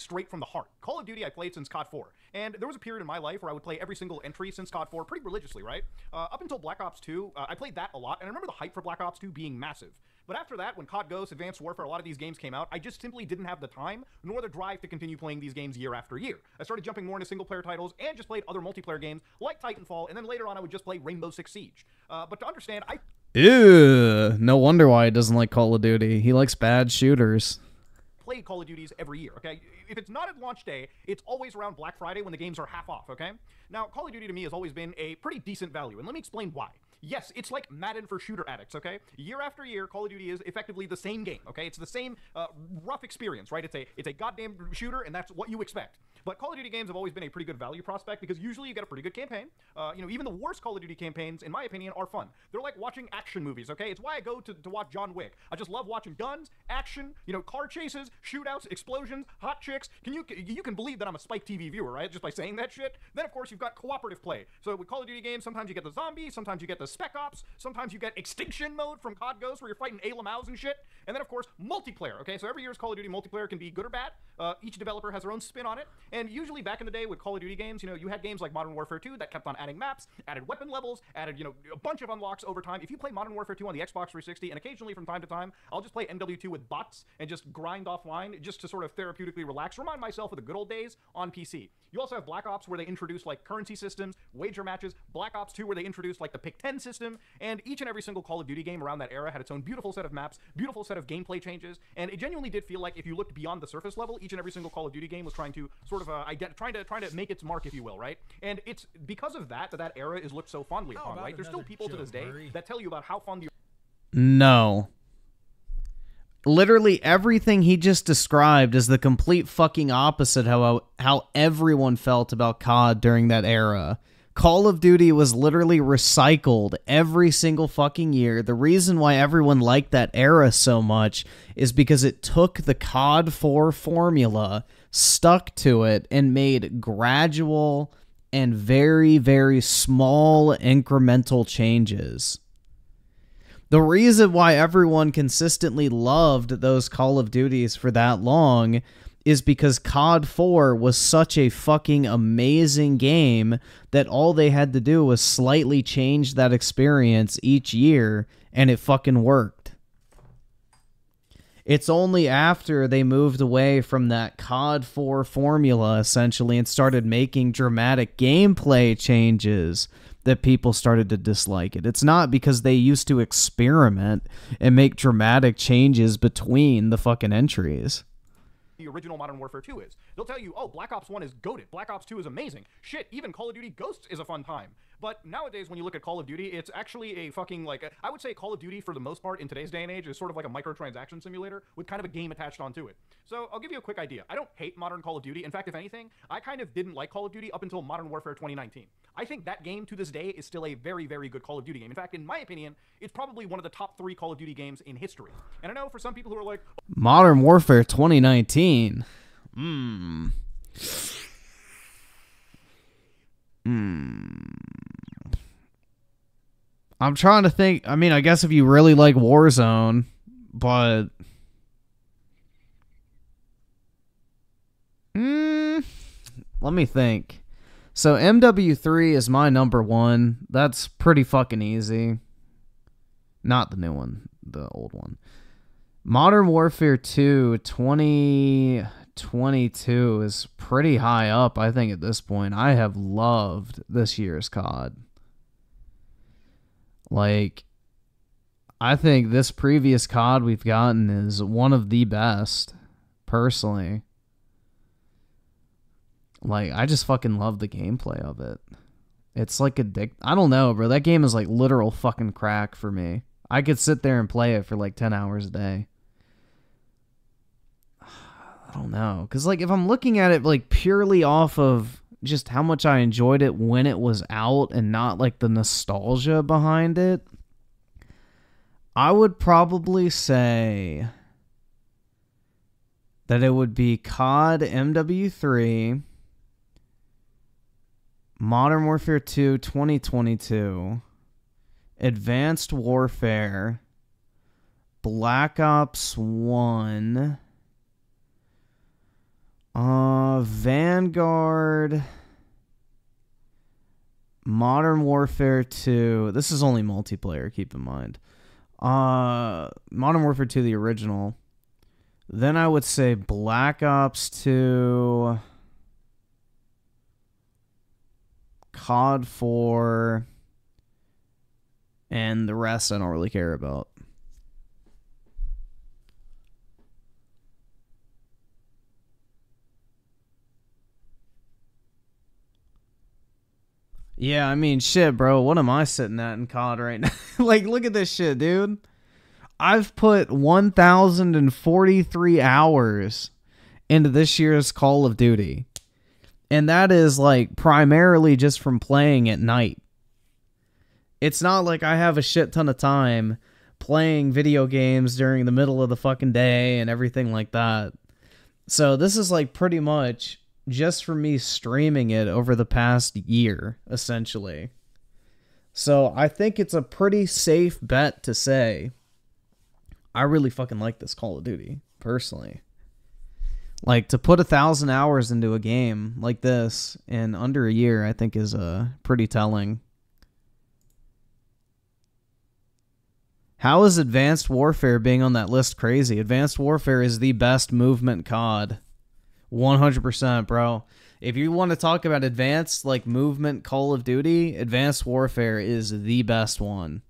straight from the heart. Call of Duty I played since COD 4, and there was a period in my life where I would play every single entry since COD 4 pretty religiously, right? Up until Black Ops 2, I played that a lot, and I remember the hype for Black Ops 2 being massive. But after that, when COD Ghosts, Advanced Warfare, a lot of these games came out, I just simply didn't have the time nor the drive to continue playing these games year after year. I started jumping more into single-player titles and just played other multiplayer games like Titanfall, and then later on I would just play Rainbow Six Siege. But to understand, Ew, no wonder why he doesn't like Call of Duty. He likes bad shooters. Play Call of Duties every year, okay? If it's not at launch day, it's always around Black Friday when the games are half off, okay? Now, Call of Duty to me has always been a pretty decent value, and let me explain why. Yes, it's like Madden for shooter addicts, okay? Year after year, Call of Duty is effectively the same game, okay? It's the same rough experience, right? It's a goddamn shooter, and that's what you expect. But Call of Duty games have always been a pretty good value prospect because usually you get a pretty good campaign. Even the worst Call of Duty campaigns, in my opinion, are fun. They're like watching action movies, okay? It's why I go to watch John Wick. I just love watching guns, action, car chases, shootouts, explosions, hot chicks. You can believe that I'm a Spike TV viewer, right? Just by saying that shit. Then, of course, you've got cooperative play. So with Call of Duty games, sometimes you get the zombie, sometimes you get the Spec Ops, sometimes you get extinction mode from COD Ghosts where you're fighting A-Lamaus and shit. And then, of course, multiplayer, okay? So every year's Call of Duty multiplayer can be good or bad. Each developer has their own spin on it. And usually back in the day with Call of Duty games, you had games like Modern Warfare 2 that kept on adding maps, added weapon levels, added, a bunch of unlocks over time. If you play Modern Warfare 2 on the Xbox 360, and occasionally from time to time, I'll just play MW2 with bots and just grind offline just to sort of therapeutically relax, remind myself of the good old days on PC. You also have Black Ops where they introduce like currency systems, wager matches, Black Ops 2 where they introduced like the Pick 10 system, and each and every single Call of Duty game around that era had its own beautiful set of maps, beautiful set of gameplay changes, and it genuinely did feel like if you looked beyond the surface level, each and every single Call of Duty game was trying to sort of trying to make its mark, if you will, right? And it's because of that era is looked so fondly upon, right? There's still people to this day that tell you about how fond No. Literally everything he just described is the complete fucking opposite how everyone felt about COD during that era. Call of Duty was literally recycled every single fucking year. The reason why everyone liked that era so much is because it took the COD 4 formula, stuck to it, and made gradual and very, very small incremental changes. The reason why everyone consistently loved those Call of Duties for that long is because COD 4 was such a fucking amazing game that all they had to do was slightly change that experience each year, and it fucking worked. It's only after they moved away from that COD 4 formula, essentially, and started making dramatic gameplay changes that people started to dislike it. It's not because they used to experiment and make dramatic changes between the fucking entries. The original Modern Warfare 2 is. They'll tell you, oh, Black Ops 1 is goated. Black Ops 2 is amazing. Shit, even Call of Duty Ghosts is a fun time. But nowadays, when you look at Call of Duty, it's actually a fucking, I would say Call of Duty, for the most part, in today's day and age, is sort of like a microtransaction simulator with kind of a game attached onto it. So, I'll give you a quick idea. I don't hate modern Call of Duty. In fact, if anything, I kind of didn't like Call of Duty up until Modern Warfare 2019. I think that game, to this day, is still a very, very good Call of Duty game. In fact, in my opinion, it's probably one of the top 3 Call of Duty games in history. And I know for some people who are like... Modern Warfare 2019... I'm trying to think. I mean, I guess if you really like Warzone, but let me think. So MW3 is my number 1. That's pretty fucking easy. Not the new one, the old one. Modern Warfare 2 2022 is pretty high up, I think, at this point. I have loved this year's COD. Like, I think this previous COD we've gotten is one of the best, personally. Like, I just fucking love the gameplay of it. It's like I don't know, bro. That game is like literal fucking crack for me. I could sit there and play it for like 10 hours a day. I don't know. Because, like, if I'm looking at it, like, purely off of just how much I enjoyed it when it was out and not, like, the nostalgia behind it, I would probably say that it would be COD MW3, Modern Warfare 2 2022, Advanced Warfare, Black Ops 1, Vanguard, Modern Warfare 2. This is only multiplayer, keep in mind. Modern Warfare 2, the original. Then I would say Black Ops 2, COD 4, and the rest I don't really care about. Yeah, I mean, shit, bro. What am I sitting at in COD right now? Like, look at this shit, dude. I've put 1,043 hours into this year's Call of Duty. And that is, like, primarily just from playing at night. It's not like I have a shit ton of time playing video games during the middle of the fucking day and everything like that. So this is, like, pretty much just for me streaming it over the past year, essentially. So I think it's a pretty safe bet to say I really fucking like this Call of Duty, personally. Like, to put 1,000 hours into a game like this in under a year, I think is pretty telling. How is Advanced Warfare being on that list crazy? Advanced Warfare is the best movement COD. 100%, bro. If you want to talk about advanced, like, movement Call of Duty, Advanced Warfare is the best one.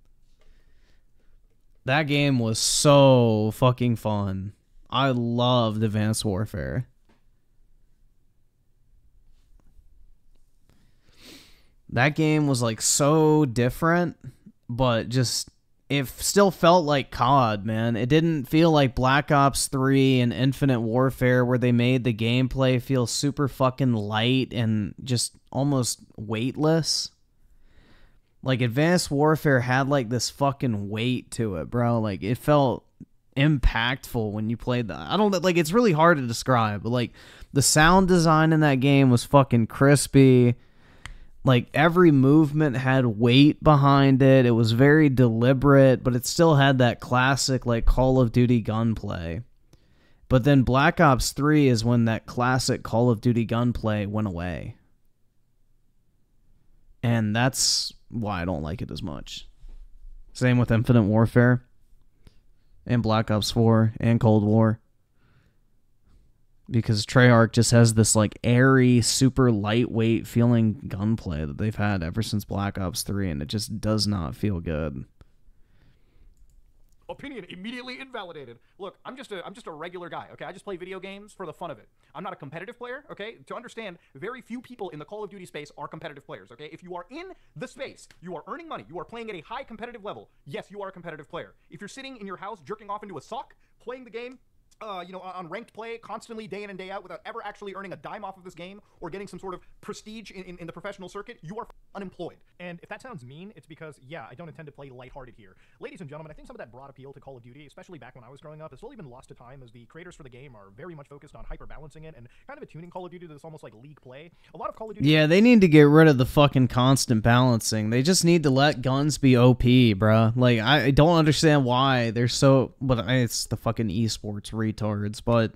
That game was so fucking fun. I loved Advanced Warfare. That game was, like, so different, but just, it still felt like COD, man. It didn't feel like Black Ops 3 and Infinite Warfare, where they made the gameplay feel super fucking light and just almost weightless. Like, Advanced Warfare had, like, this fucking weight to it, bro. Like, it felt impactful when you played that. I don't, like, it's really hard to describe, but, like, the sound design in that game was fucking crispy. Like, every movement had weight behind it. It was very deliberate, but it still had that classic, like, Call of Duty gunplay. But then Black Ops 3 is when that classic Call of Duty gunplay went away. And that's why I don't like it as much. Same with Infinite Warfare and Black Ops 4 and Cold War. Because Treyarch just has this, like, airy, super lightweight feeling gunplay that they've had ever since Black Ops 3, and it just does not feel good. Opinion immediately invalidated. Look, I'm just a regular guy, okay? I just play video games for the fun of it. I'm not a competitive player, okay? To understand, very few people in the Call of Duty space are competitive players, okay? If you are in the space, you are earning money, you are playing at a high competitive level, yes, you are a competitive player. If you're sitting in your house jerking off into a sock, playing the game, on ranked play constantly day in and day out without ever actually earning a dime off of this game or getting some sort of prestige in the professional circuit, you are unemployed. And if that sounds mean, it's because, yeah, I don't intend to play lighthearted here. Ladies and gentlemen, I think some of that broad appeal to Call of Duty, especially back when I was growing up, has slowly been lost to time as the creators for the game are very much focused on hyper-balancing it and kind of attuning Call of Duty to this almost like league play. A lot of Call of Duty... Yeah, they need to get rid of the fucking constant balancing. They just need to let guns be OP, bruh. Like, I don't understand why they're so... But it's the fucking esports retards, but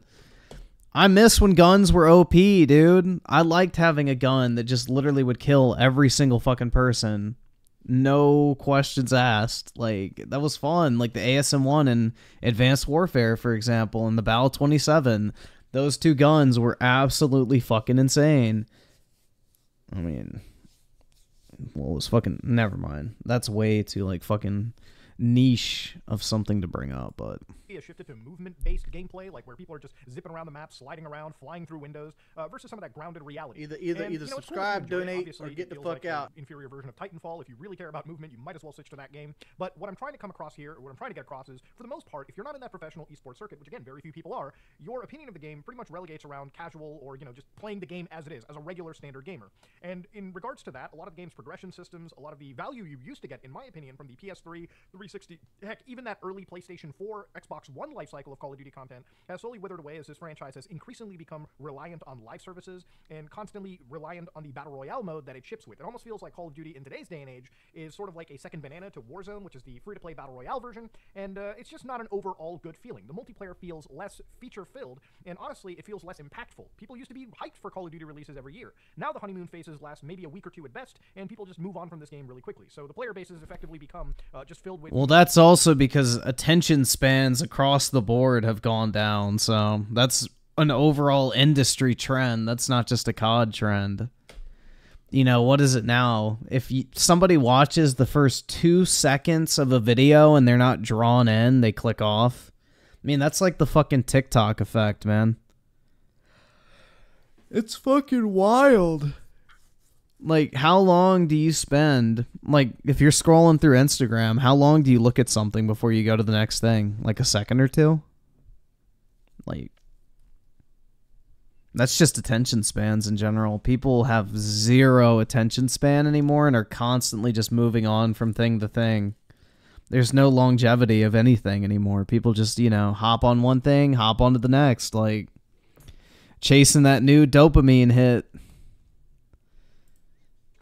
I miss when guns were OP, dude. I liked having a gun that just literally would kill every single fucking person. No questions asked. Like, that was fun. Like the ASM-1 and Advanced Warfare, for example, and the Bal 27. Those two guns were absolutely fucking insane. I mean, well, it was fucking... Never mind. That's way too, like, fucking niche of something to bring up, but... has shifted to movement-based gameplay, like where people are just zipping around the map, sliding around, flying through windows, versus some of that grounded reality. Either subscribe, donate, or get the fuck out. Inferior version of Titanfall. If you really care about movement, you might as well switch to that game. But what I'm trying to come across here, or what I'm trying to get across is, for the most part, if you're not in that professional esports circuit, which again, very few people are, your opinion of the game pretty much relegates around casual or, just playing the game as it is, as a regular standard gamer. And in regards to that, a lot of the game's progression systems, a lot of the value you used to get, in my opinion, from the PS3, 360, heck, even that early PlayStation 4, Xbox Xbox One lifecycle of Call of Duty content has slowly withered away as this franchise has increasingly become reliant on live services and constantly reliant on the Battle Royale mode that it ships with. It almost feels like Call of Duty in today's day and age is sort of like a second banana to Warzone, which is the free-to-play Battle Royale version, and it's just not an overall good feeling. The multiplayer feels less feature-filled, and honestly, it feels less impactful. People used to be hyped for Call of Duty releases every year. Now the honeymoon phases last maybe a week or two at best, and people just move on from this game really quickly. So the player base has effectively become just filled with... Well, that's also because attention spans across the board have gone down, so that's an overall industry trend. That's not just a COD trend. You know, what is it now? If somebody watches the first 2 seconds of a video and they're not drawn in, they click off. I mean, that's like the fucking TikTok effect, man. It's fucking wild. Like, how long do you spend, like, if you're scrolling through Instagram, how long do you look at something before you go to the next thing? Like a second or two? Like, that's just attention spans in general. People have zero attention span anymore and are constantly just moving on from thing to thing. There's no longevity of anything anymore. People just, you know, hop on one thing, hop on to the next, like chasing that new dopamine hit.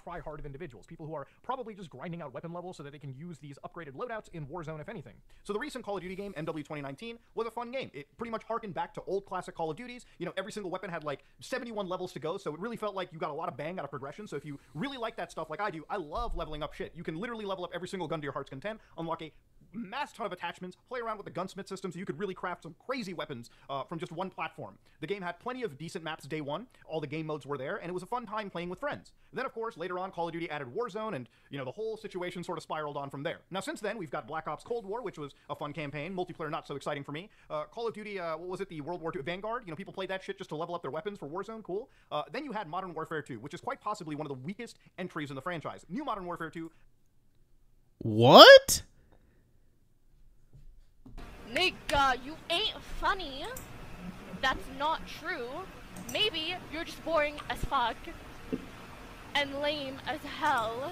Try-hard individuals, people who are probably just grinding out weapon levels so that they can use these upgraded loadouts in Warzone, if anything. So the recent Call of Duty game, MW 2019, was a fun game. It pretty much harkened back to old classic Call of Duties. You know, every single weapon had like 71 levels to go, so it really felt like you got a lot of bang out of progression. So if you really like that stuff like I do, I love leveling up shit. You can literally level up every single gun to your heart's content, unlock a mass ton of attachments, play around with the gunsmith system so you could really craft some crazy weapons from just one platform. The game had plenty of decent maps day one, all the game modes were there, and it was a fun time playing with friends. Then, of course, later on, Call of Duty added Warzone, and, you know, the whole situation sort of spiraled on from there. Now, since then, we've got Black Ops Cold War, which was a fun campaign, multiplayer not so exciting for me. Call of Duty, what was it, the World War II Vanguard? You know, people played that shit just to level up their weapons for Warzone, cool. Then you had Modern Warfare 2, which is quite possibly one of the weakest entries in the franchise. New Modern Warfare 2... What? Nigga, you ain't funny. That's not true. Maybe you're just boring as fuck and lame as hell.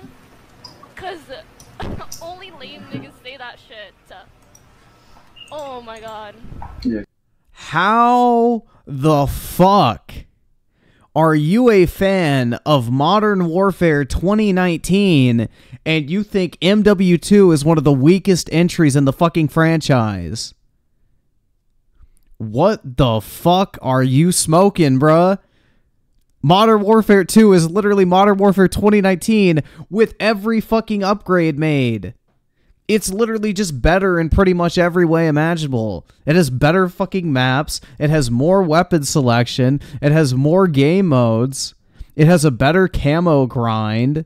Cause only lame niggas say that shit. Oh my god. Yeah. How the fuck are you a fan of Modern Warfare 2019 and you think MW2 is one of the weakest entries in the fucking franchise? What the fuck are you smoking, bruh? Modern Warfare 2 is literally Modern Warfare 2019 with every fucking upgrade made. It's literally just better in pretty much every way imaginable. It has better fucking maps. It has more weapon selection. It has more game modes. It has a better camo grind.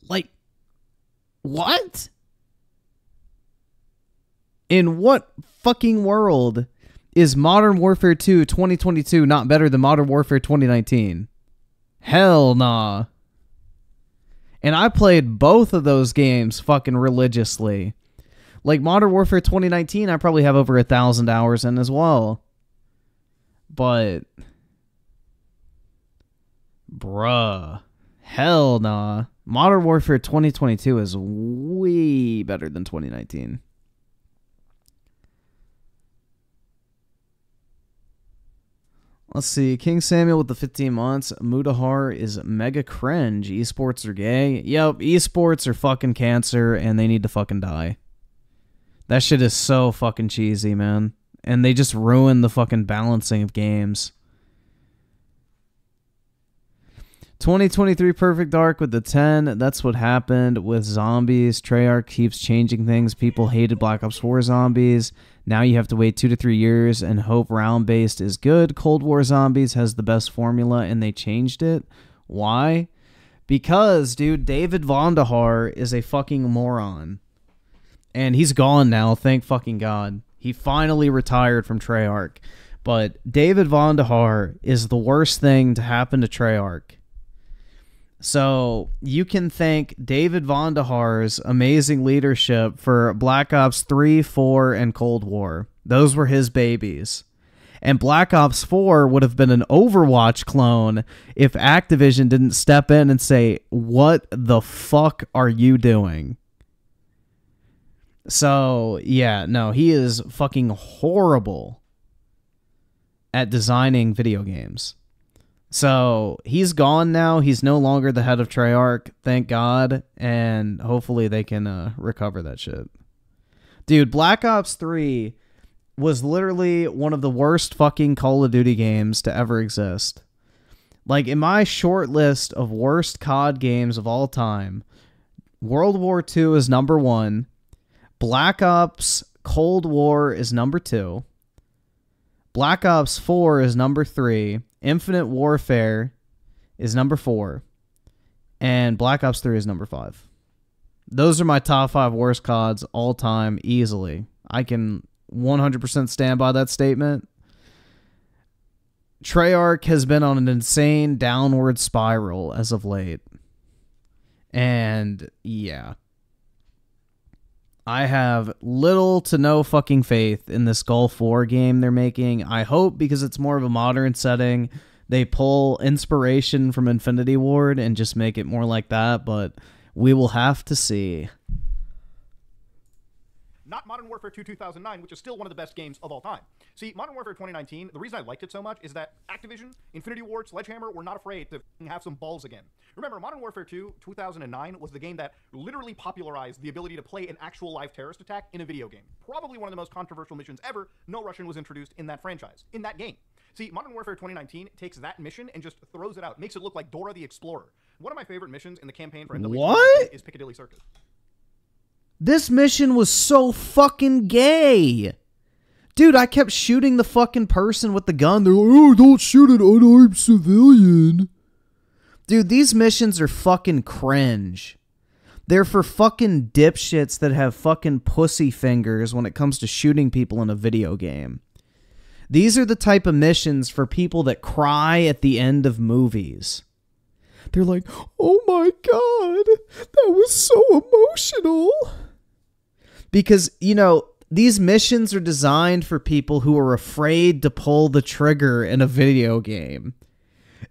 Like, what? In what fucking world is Modern Warfare 2 2022 not better than Modern Warfare 2019? Hell nah. And I played both of those games fucking religiously. Like Modern Warfare 2019, I probably have over 1,000 hours in as well. But, bruh, hell nah. Modern Warfare 2022 is way better than 2019. Let's see. King Samuel with the 15 months. Mudahar is mega cringe. Esports are gay. Yep, esports are fucking cancer and they need to fucking die. That shit is so fucking cheesy, man. And they just ruin the fucking balancing of games. 2023 Perfect Dark with the 10. That's what happened with zombies. Treyarch keeps changing things. People hated Black Ops 4 zombies. Now you have to wait 2 to 3 years and hope round-based is good. Cold War Zombies has the best formula and they changed it. Why? Because, dude, David Vonderhaar is a fucking moron. And he's gone now, thank fucking God. He finally retired from Treyarch. But David Vonderhaar is the worst thing to happen to Treyarch. So you can thank David Vonderhaar's amazing leadership for Black Ops 3, 4, and Cold War. Those were his babies. And Black Ops 4 would have been an Overwatch clone if Activision didn't step in and say, what the fuck are you doing? So, yeah, no, he is fucking horrible at designing video games. So, he's gone now. He's no longer the head of Treyarch, thank God, and hopefully they can recover that shit. Dude, Black Ops 3 was literally one of the worst fucking Call of Duty games to ever exist. Like, in my short list of worst COD games of all time, World War II is number 1, Black Ops Cold War is number 2, Black Ops 4 is number 3, Infinite Warfare is number 4, and Black Ops 3 is number 5. Those are my top 5 worst CODs all time, easily. I can 100% stand by that statement. Treyarch has been on an insane downward spiral as of late. And, yeah. I have little to no fucking faith in this Gulf War game they're making. I hope, because it's more of a modern setting, they pull inspiration from Infinity Ward and just make it more like that, but we will have to see. Not Modern Warfare 2 2009, which is still one of the best games of all time. See, Modern Warfare 2019, the reason I liked it so much is that Activision, Infinity Ward, Sledgehammer were not afraid to have some balls again. Remember, Modern Warfare 2 2009 was the game that literally popularized the ability to play an actual live terrorist attack in a video game. Probably one of the most controversial missions ever. No Russian was introduced in that franchise, in that game. See, Modern Warfare 2019 takes that mission and just throws it out, makes it look like Dora the Explorer. One of my favorite missions in the campaign for MW is Piccadilly Circus. This mission was so fucking gay. Dude, I kept shooting the fucking person with the gun. They're like, oh, don't shoot an unarmed civilian. Dude, these missions are fucking cringe. They're for fucking dipshits that have fucking pussy fingers when it comes to shooting people in a video game. These are the type of missions for people that cry at the end of movies. They're like, oh my God, that was so emotional. Because, you know, these missions are designed for people who are afraid to pull the trigger in a video game.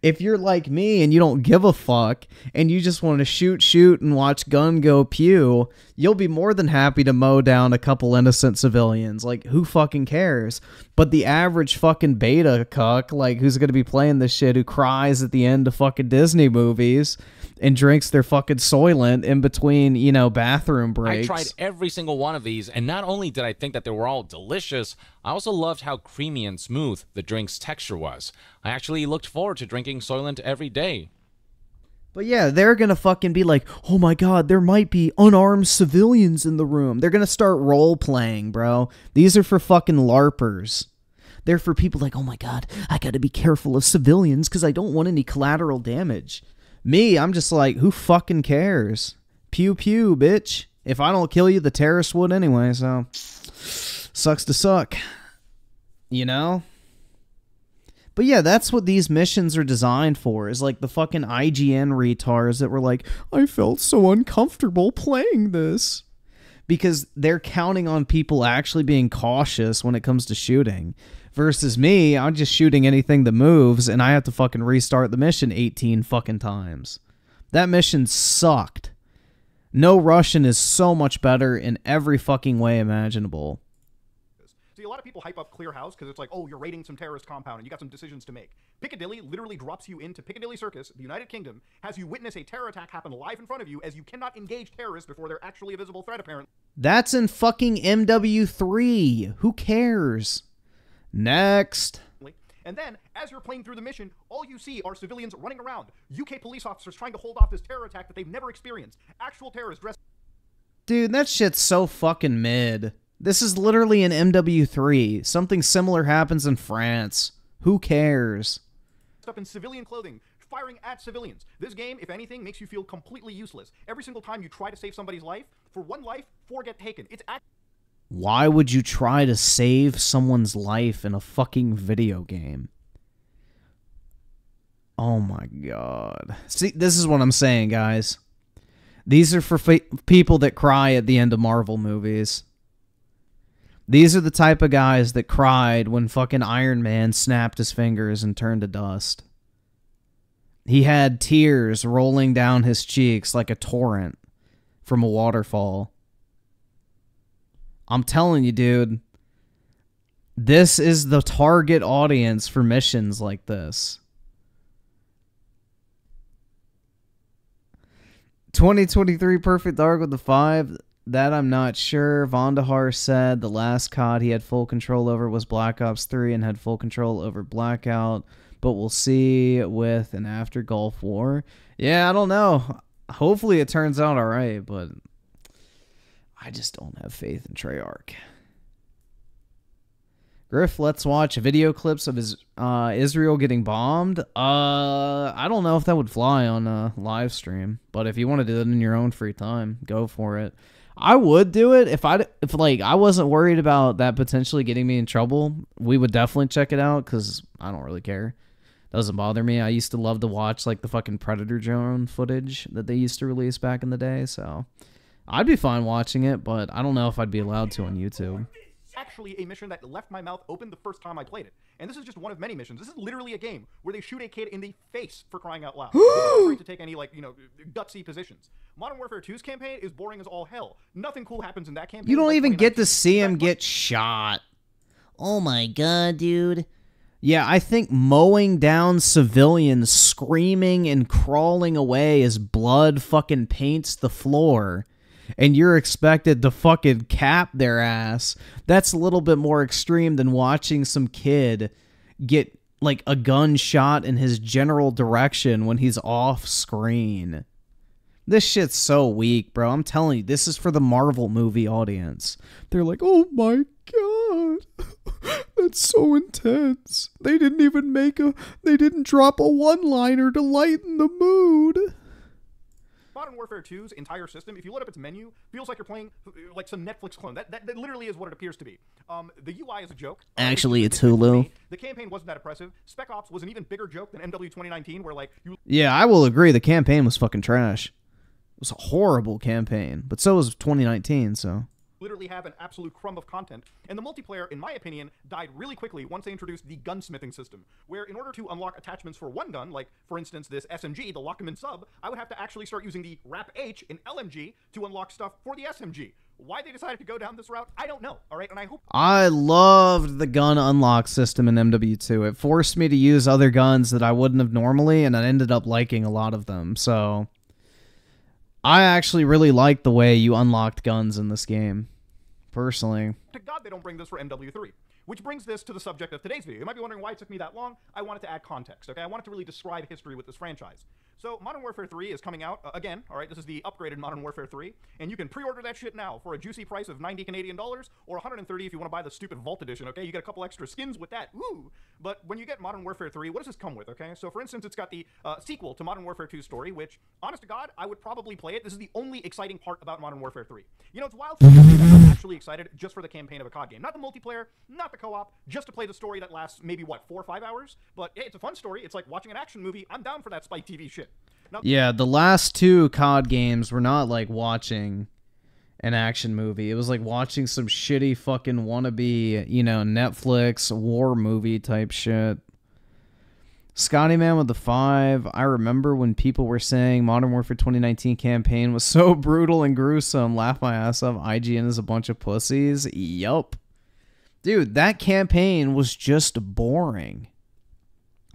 If you're like me and you don't give a fuck and you just want to shoot and watch gun go pew, you'll be more than happy to mow down a couple innocent civilians. Like, who fucking cares? But the average fucking beta cuck, like, who's going to be playing this shit, who cries at the end of fucking Disney movies and drinks their fucking Soylent in between, you know, bathroom breaks. I tried every single one of these, and not only did I think that they were all delicious, I also loved how creamy and smooth the drink's texture was. I actually looked forward to drinking Soylent every day. But yeah, they're gonna fucking be like, oh my God, there might be unarmed civilians in the room. They're gonna start role-playing, bro. These are for fucking LARPers. They're for people like, oh my God, I gotta be careful of civilians because I don't want any collateral damage. Me, I'm just like, who fucking cares? Pew pew, bitch. If I don't kill you, the terrorists would anyway, so sucks to suck. You know? But yeah, that's what these missions are designed for, is like the fucking IGN retards that were like, I felt so uncomfortable playing this. Because they're counting on people actually being cautious when it comes to shooting. Versus me, I'm just shooting anything that moves, and I have to fucking restart the mission 18 fucking times. That mission sucked. No Russian is so much better in every fucking way imaginable. See, a lot of people hype up Clear House because it's like, oh, you're raiding some terrorist compound and you got some decisions to make. Piccadilly literally drops you into Piccadilly Circus, the United Kingdom, has you witness a terror attack happen live in front of you as you cannot engage terrorists before they're actually a visible threat, apparently. That's in fucking MW3. Who cares? Next. And then, as you're playing through the mission, all you see are civilians running around. UK police officers trying to hold off this terror attack that they've never experienced. Actual terrorists dressed... Dude, that shit's so fucking mid. This is literally an MW3. Something similar happens in France. Who cares? ...up in civilian clothing, firing at civilians. This game, if anything, makes you feel completely useless. Every single time you try to save somebody's life, for one life, 4 get taken. It's Why would you try to save someone's life in a fucking video game? Oh my God. See, this is what I'm saying, guys. These are for people that cry at the end of Marvel movies. These are the type of guys that cried when fucking Iron Man snapped his fingers and turned to dust. He had tears rolling down his cheeks like a torrent from a waterfall. I'm telling you, dude. This is the target audience for missions like this. 2023 Perfect Dark with the 5. That I'm not sure. Vondahar said the last COD he had full control over was Black Ops 3 and had full control over Blackout. But we'll see with and after Gulf War. Yeah, I don't know. Hopefully it turns out alright, but I just don't have faith in Treyarch. Griff, let's watch video clips of Israel getting bombed. I don't know if that would fly on a live stream, but if you want to do it in your own free time, go for it. I would do it if I wasn't worried about that potentially getting me in trouble. We would definitely check it out because I don't really care. Doesn't bother me. I used to love to watch like the fucking Predator drone footage that they used to release back in the day, so I'd be fine watching it, but I don't know if I'd be allowed to on YouTube. Actually a mission that left my mouth open the first time I played it. And this is just one of many missions. This is literally a game where they shoot a kid in the face for crying out loud. They're not afraid to take any, like, you know, gutsy positions. Modern Warfare 2's campaign is boring as all hell. Nothing cool happens in that campaign. You don't even get to see him get shot. Oh my god, dude. Yeah, I think mowing down civilians, screaming and crawling away as blood fucking paints the floor, and you're expected to fucking cap their ass. That's a little bit more extreme than watching some kid get, like, a gun shot in his general direction when he's off screen. This shit's so weak, bro. I'm telling you, this is for the Marvel movie audience. They're like, oh my god, that's so intense. They didn't drop a one-liner to lighten the mood. Modern Warfare 2's entire system, if you load up its menu, feels like you're playing like some Netflix clone. That literally is what it appears to be. The UI is a joke. Actually, it's Hulu. The campaign wasn't that impressive. Spec Ops was an even bigger joke than MW 2019, where like you. Yeah, I will agree. The campaign was fucking trash. It was a horrible campaign, but so was 2019. So. Literally have an absolute crumb of content, and the multiplayer, in my opinion, died really quickly once they introduced the gunsmithing system, where in order to unlock attachments for one gun, like, for instance, this SMG, the Lockman sub, I would have to actually start using the Rap H in LMG to unlock stuff for the SMG. Why they decided to go down this route, I don't know, alright? And I loved the gun unlock system in MW2. It forced me to use other guns that I wouldn't have normally, and I ended up liking a lot of them, so I actually really liked the way you unlocked guns in this game. Personally. To God they don't bring this for MW3. Which brings this to the subject of today's video. You might be wondering why it took me that long. I wanted to add context, okay? I wanted to really describe history with this franchise. So, Modern Warfare 3 is coming out, again, alright, this is the upgraded Modern Warfare 3, and you can pre-order that shit now for a juicy price of 90 Canadian dollars, or 130 if you want to buy the stupid Vault Edition, okay? You get a couple extra skins with that, woo! But when you get Modern Warfare 3, what does this come with, okay? So, for instance, it's got the sequel to Modern Warfare 2's story, which, honest to God, I would probably play it. This is the only exciting part about Modern Warfare 3. You know, it's wild to me that I'm actually excited just for the campaign of a COD game. Not the multiplayer, not the co-op, just to play the story that lasts maybe, what, 4 or 5 hours? But, hey, it's a fun story. It's like watching an action movie. I'm down for that Spike TV shit. Now, yeah, the last 2 COD games were not like watching an action movie. It was like watching some shitty fucking wannabe, you know, Netflix war movie type shit. Scotty Man with the 5. I remember when people were saying Modern Warfare 2019 campaign was so brutal and gruesome. Laugh my ass off. IGN is a bunch of pussies. Yup. Dude, that campaign was just boring.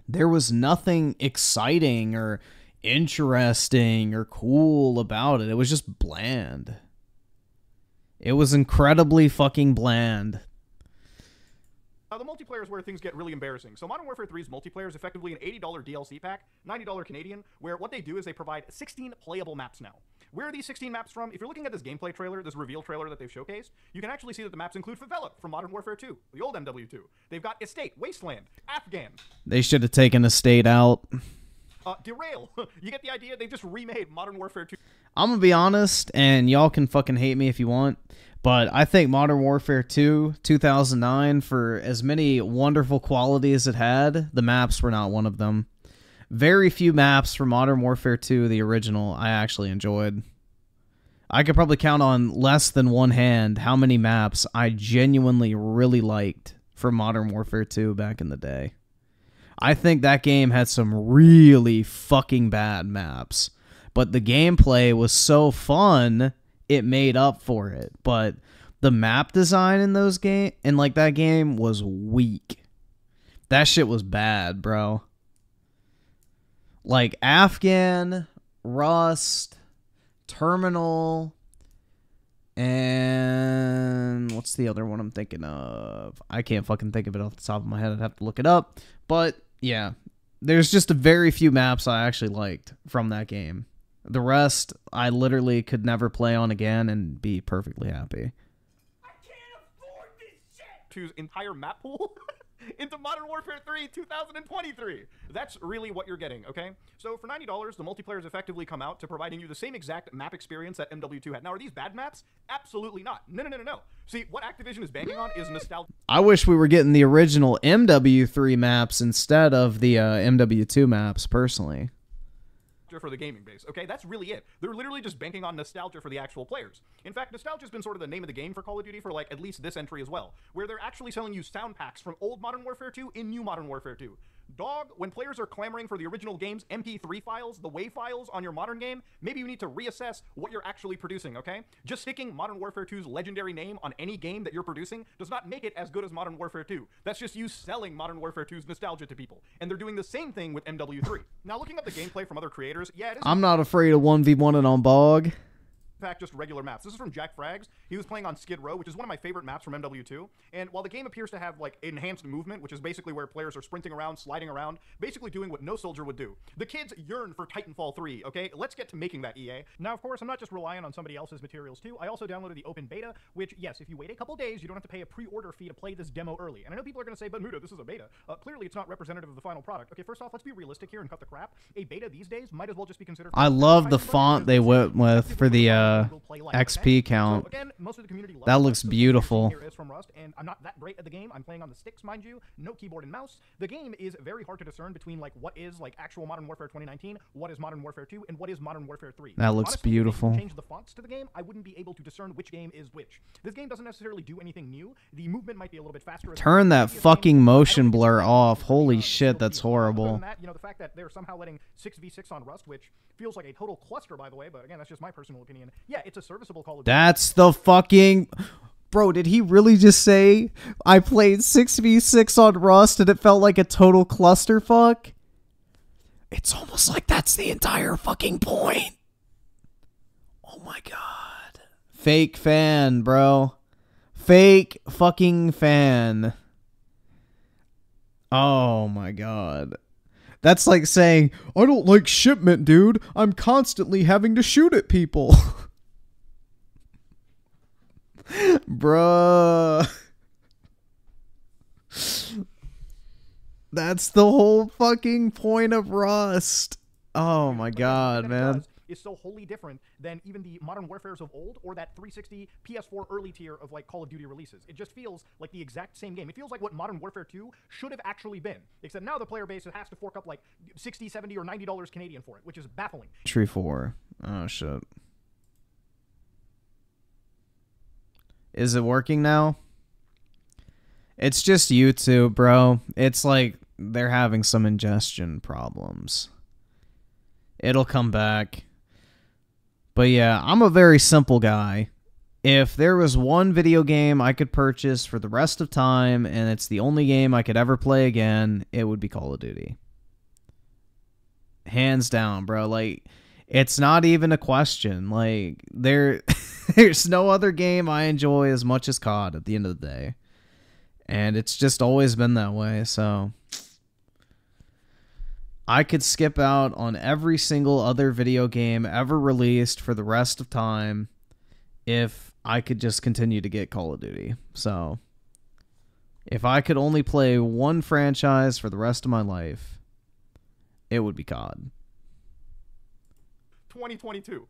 There was nothing exciting or interesting or cool about it. It was just bland. It was incredibly fucking bland. The multiplayer is where things get really embarrassing. So Modern Warfare 3's multiplayer is effectively an $80 DLC pack, $90 Canadian, where what they do is they provide 16 playable maps now. Where are these 16 maps from? If you're looking at this gameplay trailer, this reveal trailer that they've showcased, you can actually see that the maps include Favela from Modern Warfare 2, the old MW2. They've got Estate, Wasteland, Afghan. They should have taken Estate out. Derail. You get the idea? They just remade Modern Warfare 2. I'm gonna be honest, and y'all can fucking hate me if you want, but I think Modern Warfare 2, 2009, for as many wonderful qualities it had, the maps were not one of them. Very few maps for Modern Warfare 2, the original, I actually enjoyed. I could probably count on less than one hand how many maps I genuinely really liked from Modern Warfare 2 back in the day. I think that game had some really fucking bad maps, but the gameplay was so fun, it made up for it. But The map design in that game was weak. That shit was bad, bro. Like Afghan, Rust, Terminal, and what's the other one I'm thinking of? I can't fucking think of it off the top of my head. I'd have to look it up. But yeah, there's just a very few maps I actually liked from that game. The rest, I literally could never play on again and be perfectly happy. I can't afford this shit! Choose entire map pool into Modern Warfare 3 2023. That's really what you're getting, okay? So for $90, the multiplayers effectively come out to providing you the same exact map experience that MW2 had. Now, are these bad maps? Absolutely not. No. See, what Activision is banking on is nostalgia. I wish we were getting the original MW3 maps instead of the MW2 maps, personally. For the gaming base, okay? That's really it. They're literally just banking on nostalgia for the actual players. In fact, nostalgia's been sort of the name of the game for Call of Duty for like at least this entry as well, where they're actually selling you sound packs from old Modern Warfare 2 in new Modern Warfare 2. Dog, when players are clamoring for the original game's MP3 files, the WAV files on your modern game, maybe you need to reassess what you're actually producing, okay? Just sticking Modern Warfare 2's legendary name on any game that you're producing does not make it as good as Modern Warfare 2. That's just you selling Modern Warfare 2's nostalgia to people. And they're doing the same thing with MW3. Now, looking up the gameplay from other creators, yeah, it is... I'm not afraid of 1v1ing on Bog. In fact, just regular maps. This is from Jack Frags. He was playing on Skid Row, which is one of my favorite maps from MW2. And while the game appears to have like enhanced movement, which is basically where players are sprinting around, sliding around, basically doing what no soldier would do, the kids yearn for Titanfall 3, okay? Let's get to making that, EA. Now, of course, I'm not just relying on somebody else's materials too. I also downloaded the open beta, which, yes, if you wait a couple days, you don't have to pay a pre-order fee to play this demo early. And I know people are going to say, but Muda, this is a beta. Clearly, it's not representative of the final product. Okay, first off, let's be realistic here and cut the crap. A beta these days might as well just be considered... I love the font they went with for the XP count. So again, most of the community that looks beautiful. Here is from Rust, and I'm not that great at the game. I'm playing on the sticks, mind you. No keyboard and mouse. The game is very hard to discern between like what is like actual Modern Warfare 2019, what is Modern Warfare 2, and what is Modern Warfare 3. That looks Honestly, beautiful. If you change the fonts to the game, I wouldn't be able to discern which game is which. This game doesn't necessarily do anything new. The movement might be a little bit faster. Turn that fucking motion blur off. Holy shit, that's horrible. That, you know, the fact that they're somehow letting 6v6 on Rust, which feels like a total cluster, by the way, but again, that's just my personal opinion. Yeah, it's a serviceable Call of Duty. That's the fucking... Bro, did he really just say I played 6v6 on Rust and it felt like a total clusterfuck? It's almost like that's the entire fucking point. Oh my god. Fake fan, bro. Fake fucking fan. Oh my god. That's like saying, I don't like shipment, dude. I'm constantly having to shoot at people. Bruh. That's the whole fucking point of Rust. Oh my god, man. Is so wholly different than even the Modern Warfares of old or that 360 PS4 early tier of like Call of Duty releases. It just feels like the exact same game. It feels like what Modern Warfare 2 should have actually been, except now the player base has to fork up like 60, 70, or $90 Canadian for it, which is baffling. Tree 4. Oh shit. Is it working now? It's just YouTube, bro. It's like they're having some ingestion problems. It'll come back. But yeah, I'm a very simple guy. If there was one video game I could purchase for the rest of time, and it's the only game I could ever play again, it would be Call of Duty. Hands down, bro. Like, it's not even a question. Like, there's no other game I enjoy as much as COD at the end of the day. And it's just always been that way, so... I could skip out on every single other video game ever released for the rest of time if I could just continue to get Call of Duty. So, if I could only play one franchise for the rest of my life, it would be COD. 2022.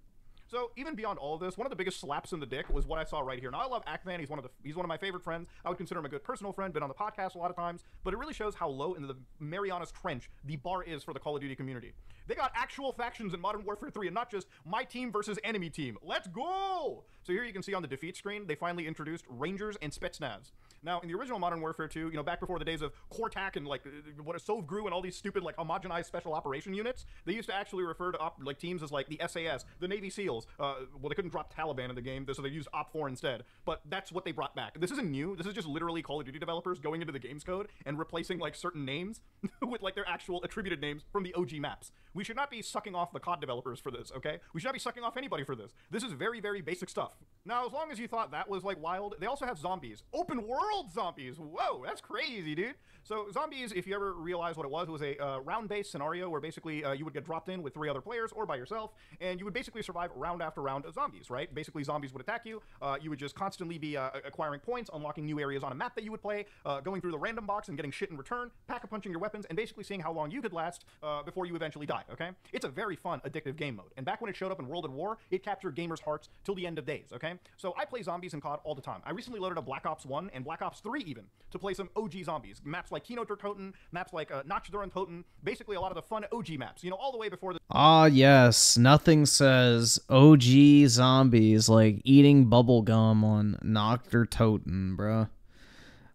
So even beyond all of this, one of the biggest slaps in the dick was what I saw right here. Now I love Ackman. He's one of my favorite friends. I would consider him a good personal friend. Been on the podcast a lot of times, but it really shows how low in the Marianas Trench the bar is for the Call of Duty community. They got actual factions in Modern Warfare 3 and not just my team versus enemy team. Let's go! So here you can see on the defeat screen, they finally introduced Rangers and Spetsnaz. Now, in the original Modern Warfare 2, you know, back before the days of Cortac and like what a Sovgru and all these stupid like homogenized special operation units, they used to actually refer to like teams as like the SAS, the Navy SEALs. Well, they couldn't drop Taliban in the game, so they used Op4 instead. But that's what they brought back. This isn't new. This is just literally Call of Duty developers going into the game's code and replacing like certain names with like their actual attributed names from the OG maps. We should not be sucking off the COD developers for this, okay? We should not be sucking off anybody for this. This is very, very basic stuff. Now, as long as you thought that was like wild, they also have zombies. Open world zombies. Whoa, that's crazy, dude. So zombies, if you ever realize what it was a round-based scenario where basically you would get dropped in with 3 other players or by yourself, and you would basically survive round after round of zombies, right? Basically, zombies would attack you. You would just constantly be acquiring points, unlocking new areas on a map that you would play, going through the random box and getting shit in return, pack-a-punching your weapons, and basically seeing how long you could last before you eventually die, okay? It's a very fun, addictive game mode. And back when it showed up in World at War, it captured gamers' hearts till the end of days, okay? So I play zombies in COD all the time. I recently loaded up Black Ops 1 and Black Ops 3 even to play some OG zombies. Maps like Kino der Toten, maps like Nach der Untoten, basically a lot of the fun OG maps, you know, all the way before the... Ah, yes. Nothing says OG zombies like eating bubble gum on Nach der Toten, bruh.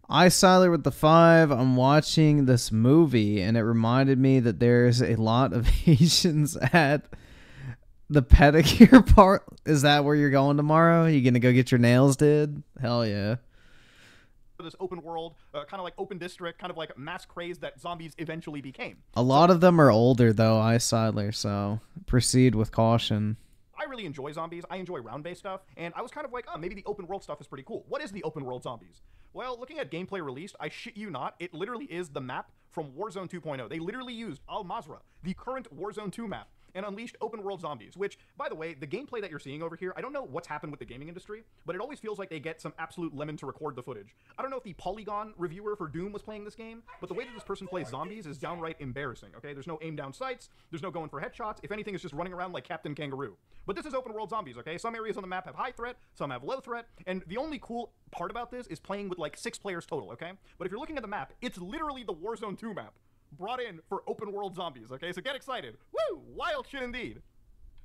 I Siler with the 5. I'm watching this movie, and it reminded me that there's a lot of Asians at the pedicure part. Is that where you're going tomorrow? You gonna go get your nails did? Hell yeah. This open world, kind of like open district, kind of like mass craze that zombies eventually became. A lot of them are older, though, I Siler, so proceed with caution. I really enjoy zombies. I enjoy round-based stuff, and I was kind of like, oh, maybe the open world stuff is pretty cool. What is the open world zombies? Well, looking at gameplay released, I shit you not, it literally is the map from Warzone 2.0. They literally used Al Mazrah, the current Warzone 2 map, and unleashed open world zombies, which, by the way, the gameplay that you're seeing over here, I don't know what's happened with the gaming industry, but it always feels like they get some absolute lemon to record the footage. I don't know if the Polygon reviewer for Doom was playing this game, but the way that this person plays zombies is downright embarrassing, okay? There's no aim down sights, there's no going for headshots, if anything, it's just running around like Captain Kangaroo. But this is open world zombies, okay? Some areas on the map have high threat, some have low threat, and the only cool part about this is playing with like 6 players total, okay? But if you're looking at the map, it's literally the Warzone 2 map brought in for open world zombies, okay? So get excited. Woo! Wild shit indeed.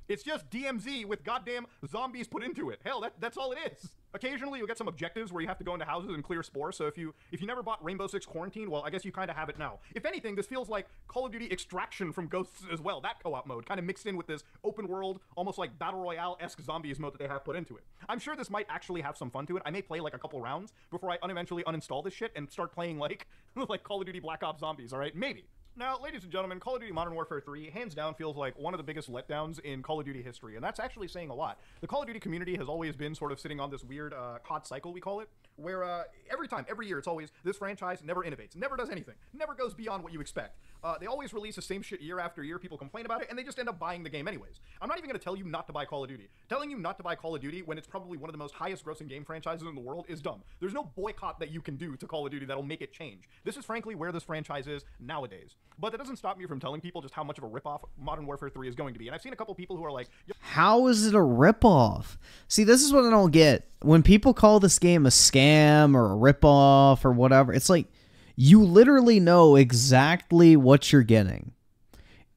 It's just DMZ with goddamn zombies put into it. Hell, that's all it is. Occasionally, you'll get some objectives where you have to go into houses and clear spores, so if you never bought Rainbow Six Quarantine, well, I guess you kind of have it now. If anything, this feels like Call of Duty Extraction from Ghosts as well, that co-op mode, kind of mixed in with this open world, almost like Battle Royale-esque zombies mode that they have put into it. I'm sure this might actually have some fun to it. I may play like a couple rounds before I eventually uninstall this shit and start playing like, like Call of Duty Black Ops Zombies, alright? Maybe. Now, ladies and gentlemen, Call of Duty Modern Warfare 3, hands down, feels like one of the biggest letdowns in Call of Duty history, and that's actually saying a lot. The Call of Duty community has always been sort of sitting on this weird COD cycle, we call it, where every year, it's always, this franchise never innovates, never does anything, never goes beyond what you expect. They always release the same shit year after year, people complain about it, and they just end up buying the game anyways. I'm not even going to tell you not to buy Call of Duty. Telling you not to buy Call of Duty when it's probably one of the most highest grossing game franchises in the world is dumb. There's no boycott that you can do to Call of Duty that'll make it change. This is frankly where this franchise is nowadays. But that doesn't stop me from telling people just how much of a ripoff Modern Warfare 3 is going to be. And I've seen a couple people who are like, how is it a ripoff? See, this is what I don't get. When people call this game a scam or a ripoff or whatever, it's like, you literally know exactly what you're getting.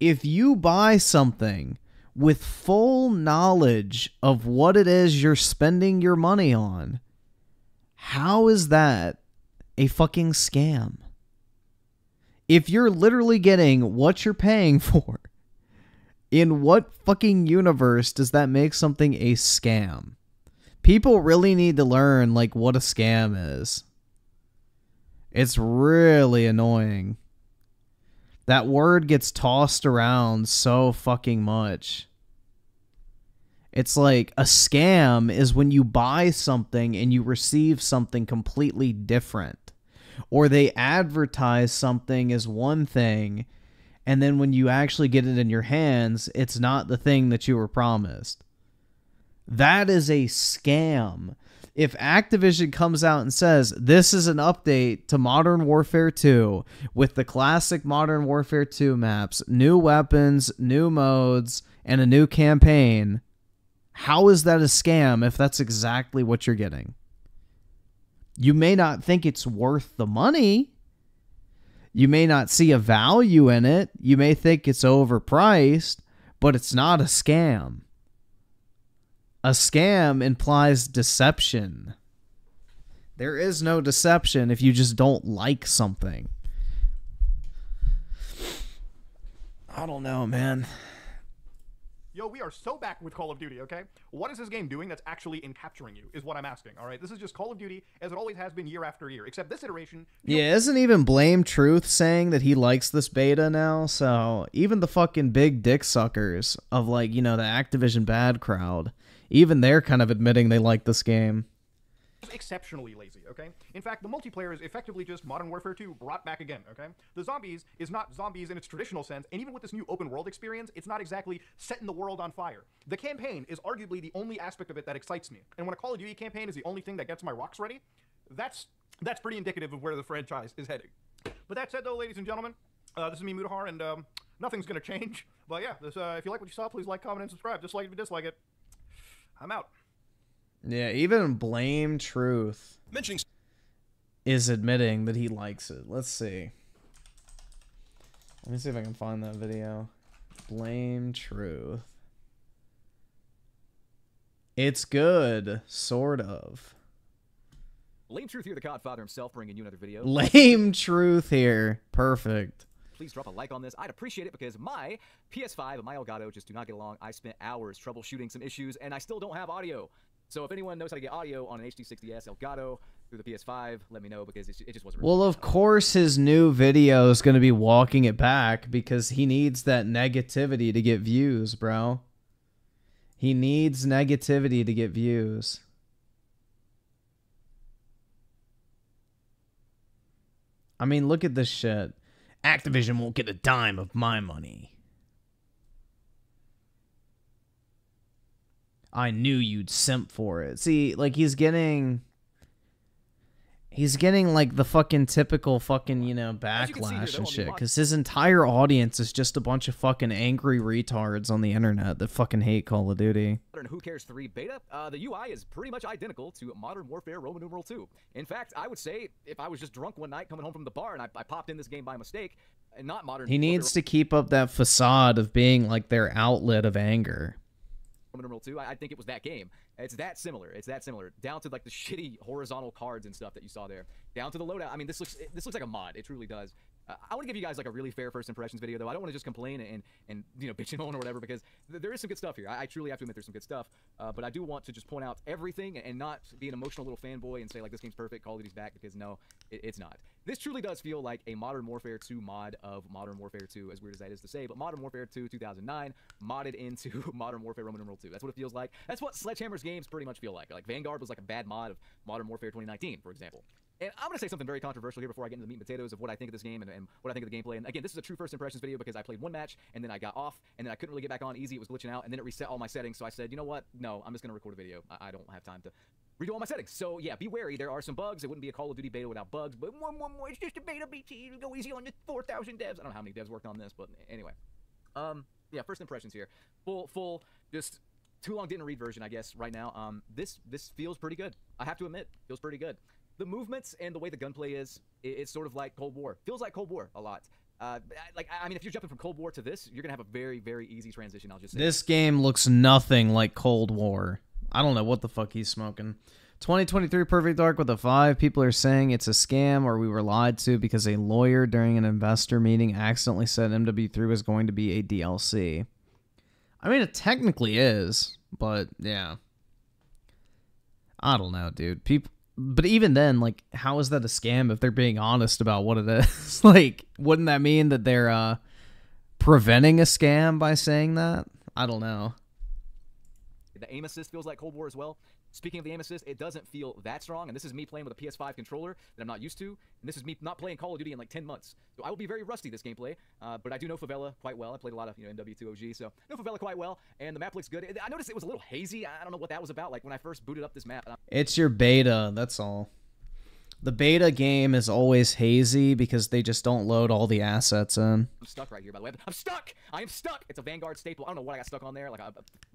If you buy something with full knowledge of what it is you're spending your money on, how is that a fucking scam? If you're literally getting what you're paying for, in what fucking universe does that make something a scam? People really need to learn, like, what a scam is. It's really annoying. That word gets tossed around so fucking much. It's like, a scam is when you buy something and you receive something completely different. Or they advertise something as one thing, and then when you actually get it in your hands, it's not the thing that you were promised. That is a scam. If Activision comes out and says, this is an update to Modern Warfare 2 with the classic Modern Warfare 2 maps, new weapons, new modes, and a new campaign, how is that a scam if that's exactly what you're getting? You may not think it's worth the money. You may not see a value in it. You may think it's overpriced, but it's not a scam. A scam implies deception. There is no deception if you just don't like something. I don't know, man. Yo, we are so back with Call of Duty, okay? What is this game doing that's actually encapturing you, is what I'm asking, all right? This is just Call of Duty as it always has been year after year, except this iteration... Yeah, isn't even Blame Truth saying that he likes this beta now? So, even the fucking big dick suckers of, like, you know, the Activision bad crowd, even they're kind of admitting they like this game. Exceptionally lazy, okay? In fact, the multiplayer is effectively just Modern Warfare 2 brought back again, okay? The zombies is not zombies in its traditional sense, and even with this new open world experience, it's not exactly setting the world on fire. The campaign is arguably the only aspect of it that excites me. And when a Call of Duty campaign is the only thing that gets my rocks ready, that's pretty indicative of where the franchise is heading. But that said, though, ladies and gentlemen, this is me, Mutahar, and nothing's gonna change. But yeah, this, if you like what you saw, please like, comment, and subscribe. Dislike if you dislike it. I'm out. Yeah, even Blame Truth is admitting that he likes it. Let's see. Let me see if I can find that video. Blame Truth. It's good, sort of. Lame Truth here, the Godfather himself, bringing you another video. Lame Truth here. Perfect. Please drop a like on this. I'd appreciate it because my PS5 and my Elgato just do not get along. I spent hours troubleshooting some issues, and I still don't have audio. So if anyone knows how to get audio on an HD60S Elgato through the PS5, let me know because it just wasn't really Well, of course his new video is going to be walking it back because he needs that negativity to get views, bro. He needs negativity to get views. I mean, look at this shit. Activision won't get a dime of my money. I knew you'd simp for it. See, like, he's getting like the fucking typical fucking, you know, backlash and shit, because his entire audience is just a bunch of fucking angry retards on the internet that fucking hate Call of Duty. Who Cares 3 beta, the UI is pretty much identical to Modern Warfare Roman numeral 2. In fact, I would say if I was just drunk one night coming home from the bar and I popped in this game by mistake, and not Modern He needs to keep up that facade of being like their outlet of anger. Roman numeral 2, I think it was that game. It's that similar. It's that similar. Down to like the shitty horizontal cards and stuff that you saw there. Down to the loadout. I mean, this looks like a mod. It truly does. I want to give you guys like a really fair first impressions video, though. I don't want to just complain and you know, bitch and moan or whatever, because there is some good stuff here. I truly have to admit there's some good stuff. But I do want to just point out everything and not be an emotional little fanboy and say like this game's perfect, Call of Duty's back, because no, it's not. This truly does feel like a Modern Warfare 2 mod of Modern Warfare 2, as weird as that is to say, but Modern Warfare 2 2009 modded into Modern Warfare Roman numeral 2. That's what it feels like. That's what Sledgehammer's games pretty much feel like. Like Vanguard was like a bad mod of Modern Warfare 2019, for example. And I'm going to say something very controversial here before I get into the meat and potatoes of what I think of this game and what I think of the gameplay. And again, this is a true first impressions video because I played one match and then I got off and then I couldn't really get back on easy. It was glitching out and then it reset all my settings. So I said, you know what? No, I'm just going to record a video. I don't have time to redo all my settings. So yeah, be wary. There are some bugs. It wouldn't be a Call of Duty beta without bugs, but it's just a beta BT. Go easy on the 4,000 devs. I don't know how many devs worked on this, but anyway. Yeah, first impressions here. Full, just too long didn't read version, I guess, right now. This feels pretty good. I have to admit, feels pretty good. The movements and the way the gunplay is, it's sort of like Cold War. Feels like Cold War a lot. I mean, if you're jumping from Cold War to this, you're going to have a very, very easy transition, I'll just say. This game looks nothing like Cold War. I don't know what the fuck he's smoking. 2023 Perfect Dark with a 5. People are saying it's a scam or we were lied to because a lawyer during an investor meeting accidentally said MW3 was going to be a DLC. I mean, it technically is, but yeah. I don't know, dude. But even then, like, how is that a scam if they're being honest about what it is? Like, wouldn't that mean that they're preventing a scam by saying that? I don't know. The aim assist feels like Cold War as well. Speaking of the aim assist, it doesn't feel that strong, and this is me playing with a PS5 controller that I'm not used to, and this is me not playing Call of Duty in like 10 months. So I will be very rusty this gameplay, but I do know Favela quite well. I played a lot of MW2 OG, so I know Favela quite well, and the map looks good. I noticed it was a little hazy. I don't know what that was about, like when I first booted up this map. It's your beta, that's all. The beta game is always hazy because they just don't load all the assets in. I'm stuck right here, by the way. I'm stuck! I am stuck! It's a Vanguard staple. I don't know what I got stuck on there, like a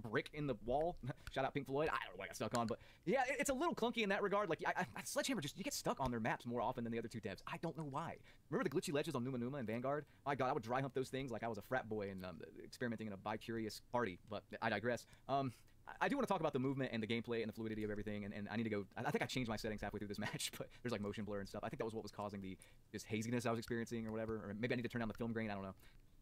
brick in the wall. Shout out Pink Floyd. I don't know what I got stuck on, but yeah, it's a little clunky in that regard. Like, Sledgehammer, you get stuck on their maps more often than the other two devs. I don't know why. Remember the glitchy ledges on Numa Numa and Vanguard? My god, I would dry hump those things like I was a frat boy and experimenting in a bi-curious party, but I digress. I do want to talk about the movement and the gameplay and the fluidity of everything, and I need to go. I think I changed my settings halfway through this match, but there's like motion blur and stuff. I think that was what was causing the just haziness I was experiencing or whatever. Or maybe I need to turn down the film grain. I don't know.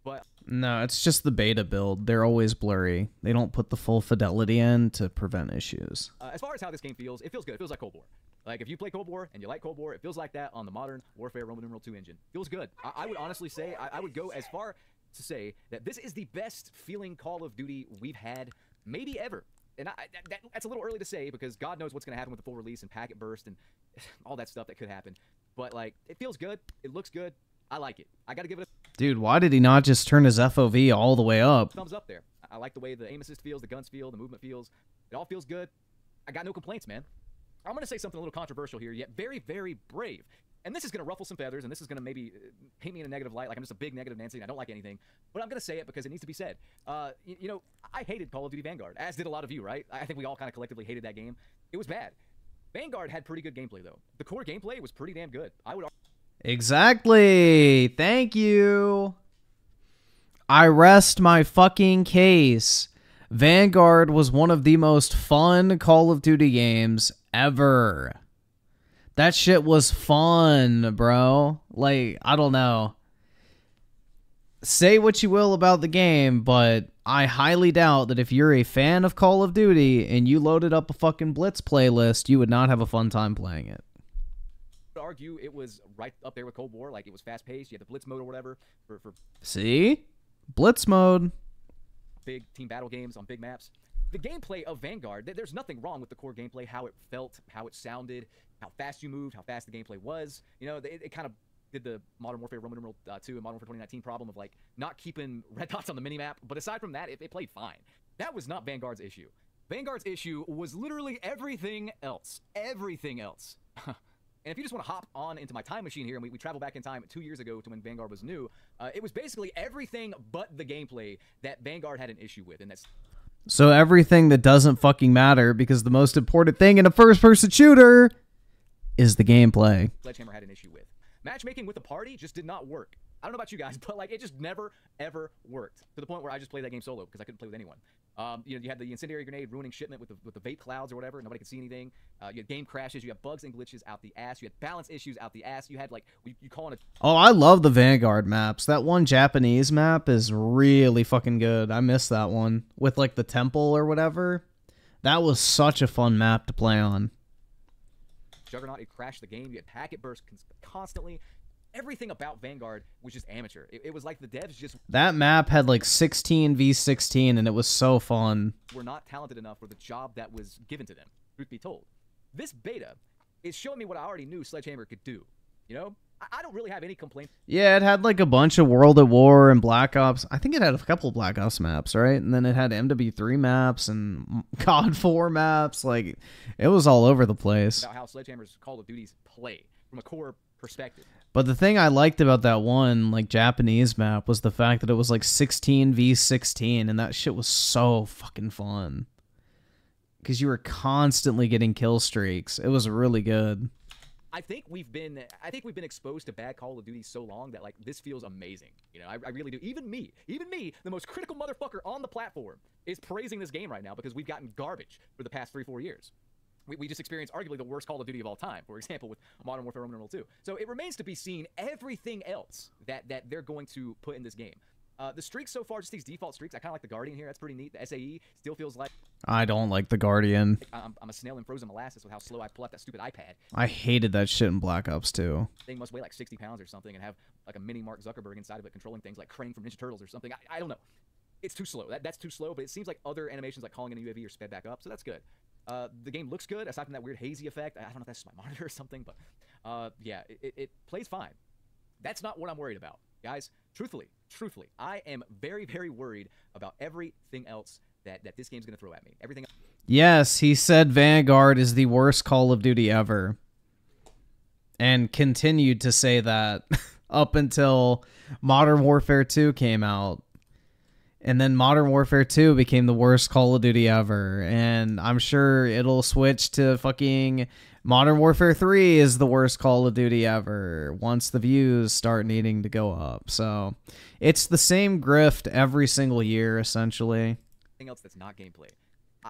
But No, it's just the beta build. They're always blurry. They don't put the full fidelity in to prevent issues. as far as how this game feels, it feels good. It feels like Cold War. Like, if you play Cold War and you like Cold War, it feels like that on the Modern Warfare Roman numeral 2 engine. Feels good. I would honestly say, I would go as far to say that this is the best feeling Call of Duty we've had maybe ever. And that's a little early to say because God knows what's going to happen with the full release and packet burst and all that stuff that could happen. But, like, it feels good. It looks good. I like it. I got to give it a Dude, why did he not just turn his FOV all the way up? thumbs up there. I like the way the aim assist feels, the guns feel, the movement feels. It all feels good. I got no complaints, man. I'm going to say something a little controversial here, yet very, very brave. And this is going to ruffle some feathers, and this is going to maybe paint me in a negative light, like I'm just a big negative Nancy, and I don't like anything. But I'm going to say it because it needs to be said. You know, I hated Call of Duty Vanguard, as did a lot of you, right? I think we all kind of collectively hated that game. It was bad. Vanguard had pretty good gameplay, though. The core gameplay was pretty damn good. I would Exactly. Thank you. I rest my fucking case. Vanguard was one of the most fun Call of Duty games ever. That shit was fun, bro. Like, I don't know. Say what you will about the game, but I highly doubt that if you're a fan of Call of Duty and you loaded up a fucking Blitz playlist, you would not have a fun time playing it. argue it was right up there with Cold War. Like, it was fast-paced. You had the Blitz mode or whatever for See? Blitz mode. big team battle games on big maps. The gameplay of Vanguard, there's nothing wrong with the core gameplay, how it felt, how it sounded, how fast you moved, how fast the gameplay was. You know, it kind of did the Modern Warfare Roman numeral 2 and Modern Warfare 2019 problem of, like, not keeping red dots on the minimap. But aside from that, it played fine. That was not Vanguard's issue. Vanguard's issue was literally everything else. Everything else. And if you just want to hop on into my time machine here, and we travel back in time 2 years ago to when Vanguard was new, it was basically everything but the gameplay that Vanguard had an issue with, and that's... So everything that doesn't fucking matter, because the most important thing in a first-person shooter is the gameplay. Sledgehammer had an issue with. Matchmaking with the party just did not work. I don't know about you guys, but, like, it just never, ever worked. To the point where I just played that game solo, because I couldn't play with anyone. You know, you had the incendiary grenade ruining shipment with the vape clouds or whatever. Nobody could see anything. You had game crashes. You had bugs and glitches out the ass. You had balance issues out the ass. You had, like, you call it a... Oh, I love the Vanguard maps. That one Japanese map is really fucking good. I miss that one. With, like, the temple or whatever. That was such a fun map to play on. Juggernaut, it crashed the game. You had packet bursts constantly. Everything about Vanguard was just amateur. It was like the devs just... That map had like 16v16 and it was so fun. ...were not talented enough for the job that was given to them, truth be told. This beta is showing me what I already knew Sledgehammer could do. You know? I don't really have any complaints. Yeah, it had like a bunch of World at War and Black Ops. I think it had a couple of Black Ops maps, right? And then it had MW3 maps and COD 4 maps. Like, it was all over the place. ...about how Sledgehammer's Call of Duties play from a core perspective. But the thing I liked about that one, like, Japanese map was the fact that it was, like, 16v16, and that shit was so fucking fun. Because you were constantly getting kill streaks. It was really good. I think we've been exposed to bad Call of Duty so long that, like, this feels amazing. You know, I really do. Even me, the most critical motherfucker on the platform, is praising this game right now because we've gotten garbage for the past 3-4 years. We just experienced arguably the worst Call of Duty of all time, for example, with Modern Warfare Roman numeral 2. So it remains to be seen everything else that they're going to put in this game. The streaks so far, just these default streaks, I kind of like the Guardian here. That's pretty neat. The SAE still feels like... I don't like the Guardian. I'm a snail in frozen molasses with how slow I pull out that stupid iPad. I hated that shit in Black Ops 2. Thing must weigh like 60 pounds or something and have like a mini Mark Zuckerberg inside of it controlling things like Crane from Ninja Turtles or something. I don't know. It's too slow. That's too slow, but it seems like other animations like calling in a UAV are sped back up, so that's good. The game looks good, aside from that weird hazy effect. I don't know if that's just my monitor or something, but yeah, it plays fine. That's not what I'm worried about. Guys, truthfully, I am very, very worried about everything else that this game's going to throw at me. Everything. Yes, he said Vanguard is the worst Call of Duty ever. And continued to say that up until Modern Warfare 2 came out. And then Modern Warfare 2 became the worst Call of Duty ever. And I'm sure it'll switch to fucking Modern Warfare 3 is the worst Call of Duty ever once the views start needing to go up. So it's the same grift every single year, essentially. Anything else that's not gameplay.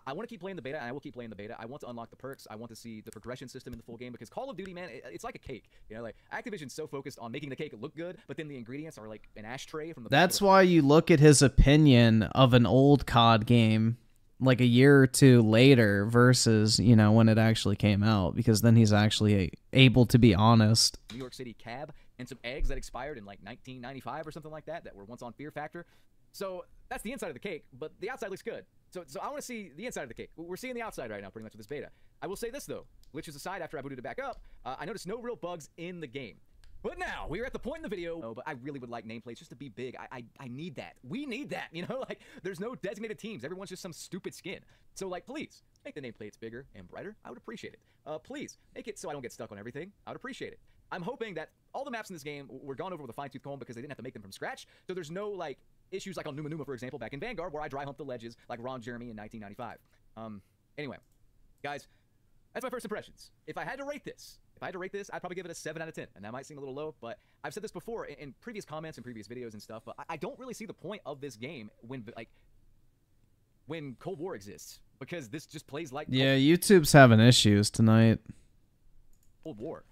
I want to keep playing the beta, and I will keep playing the beta. I want to unlock the perks. I want to see the progression system in the full game, because Call of Duty, man, it's like a cake. You know, like Activision's so focused on making the cake look good, but then the ingredients are like an ashtray from the. That's why you look at his opinion of an old COD game like a year or two later versus, you know, when it actually came out, because then he's actually able to be honest. New York City cab and some eggs that expired in like 1995 or something like that were once on Fear Factor. So that's the inside of the cake, but the outside looks good. So I want to see the inside of the cake. We're seeing the outside right now pretty much with this beta. I will say this though, glitches aside, after I booted it back up, I noticed no real bugs in the game. But now, we are at the point in the video, but I really would like nameplates just to be big. I need that. We need that, you know? Like, there's no designated teams. Everyone's just some stupid skin. So, like, please, make the nameplates bigger and brighter. I would appreciate it. Please, make it so I don't get stuck on everything. I would appreciate it. I'm hoping that all the maps in this game were gone over with a fine-tooth comb because they didn't have to make them from scratch. So there's no, like, issues like on Numa Numa, for example, back in Vanguard, where I dry humped the ledges like Ron Jeremy in 1995. Anyway, guys, that's my first impressions. If I had to rate this, I'd probably give it a 7 out of 10, and that might seem a little low, but I've said this before in previous comments and previous videos and stuff, but I don't really see the point of this game when Cold War exists, because this just plays like YouTube's having issues tonight. Cold War.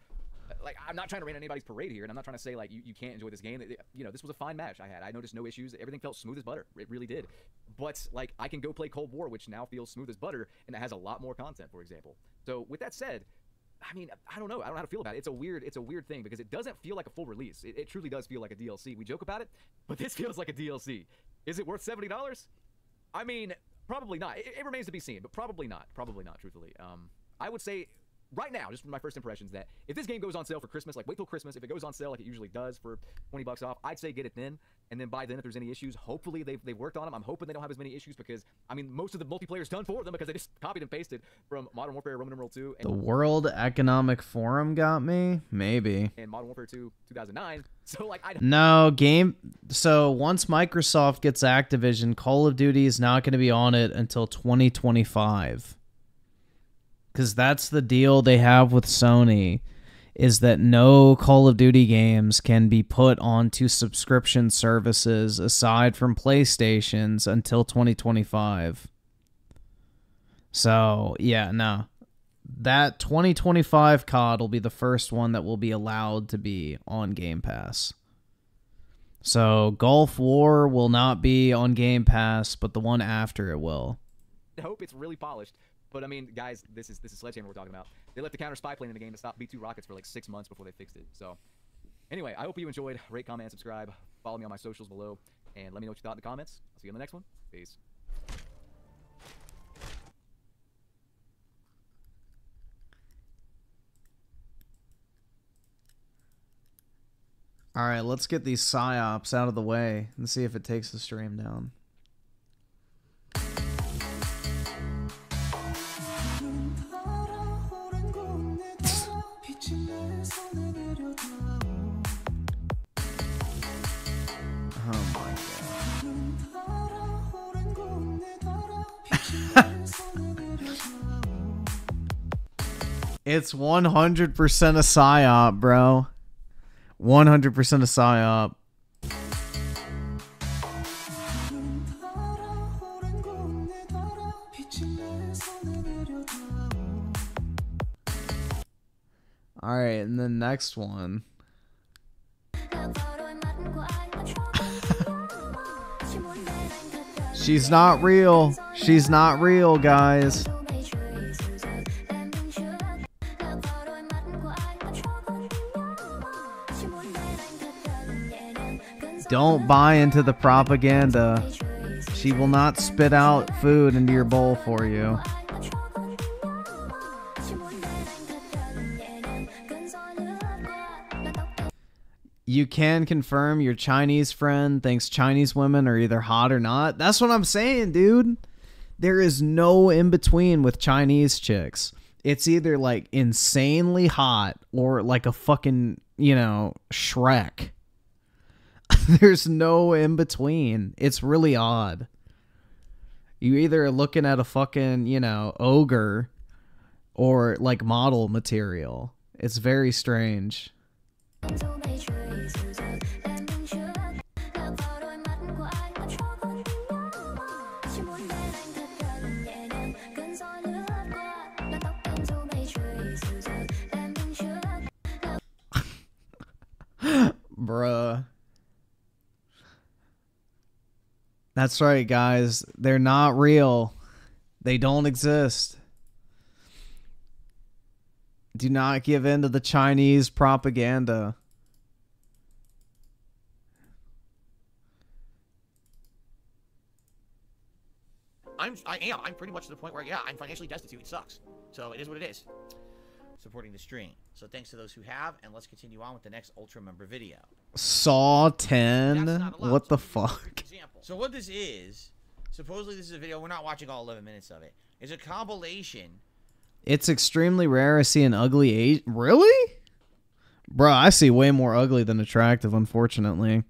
Like, I'm not trying to rain on anybody's parade here, and I'm not trying to say, like, you can't enjoy this game. You know, this was a fine match I had. I noticed no issues. Everything felt smooth as butter. It really did. But, like, I can go play Cold War, which now feels smooth as butter, and it has a lot more content, for example. So, with that said, I mean, I don't know. I don't know how to feel about it. It's a weird thing because it doesn't feel like a full release. It truly does feel like a DLC. We joke about it, but this feels like a DLC. Is it worth $70? I mean, probably not. It remains to be seen, but probably not. Probably not, truthfully. I would say right now, just from my first impressions, that if this game goes on sale for Christmas, like wait till Christmas. If it goes on sale like it usually does for $20 off, I'd say get it then. And then by then, if there's any issues, hopefully they've worked on them. I'm hoping they don't have as many issues because, I mean, most of the multiplayer's done for them because they just copied and pasted from Modern Warfare Roman numeral 2. And the World Economic Forum got me? Maybe. And Modern Warfare 2 2009. So, like, So once Microsoft gets Activision, Call of Duty is not going to be on it until 2025. Because that's the deal they have with Sony, is that no Call of Duty games can be put onto subscription services aside from PlayStation's until 2025. So, yeah, no. That 2025 COD will be the first one that will be allowed to be on Game Pass. So, Gulf War will not be on Game Pass, but the one after it will. I hope it's really polished. But I mean, guys, this is Sledgehammer we're talking about. They left the counter spy plane in the game to stop B2 rockets for like 6 months before they fixed it. So, anyway, I hope you enjoyed. Rate, comment, and subscribe. Follow me on my socials below, and let me know what you thought in the comments. I'll see you on the next one. Peace. All right, let's get these psyops out of the way and see if it takes the stream down. Oh my god. It's 100% a psyop, bro. 100% a psyop. All right, and the next one. She's not real. She's not real, guys. Don't buy into the propaganda. She will not spit out food into your bowl for you. You can confirm your Chinese friend thinks Chinese women are either hot or not. That's what I'm saying, dude. There is no in-between with Chinese chicks. It's either, like, insanely hot or, like, a fucking, you know, Shrek. There's no in-between. It's really odd. You either are looking at a fucking, you know, ogre or, like, model material. It's very strange. Bruh. That's right, guys. They're not real. They don't exist. Do not give in to the Chinese propaganda. I'm pretty much to the point where, yeah, I'm financially destitute. It sucks. So it is what it is. Supporting the stream. So thanks to those who have, and let's continue on with the next Ultra member video. Saw 10? What the fuck? So what this is, supposedly this is a video, we're not watching all 11 minutes of it. It's a compilation. It's extremely rare I see an ugly Asian. Really? Bro, I see way more ugly than attractive, unfortunately.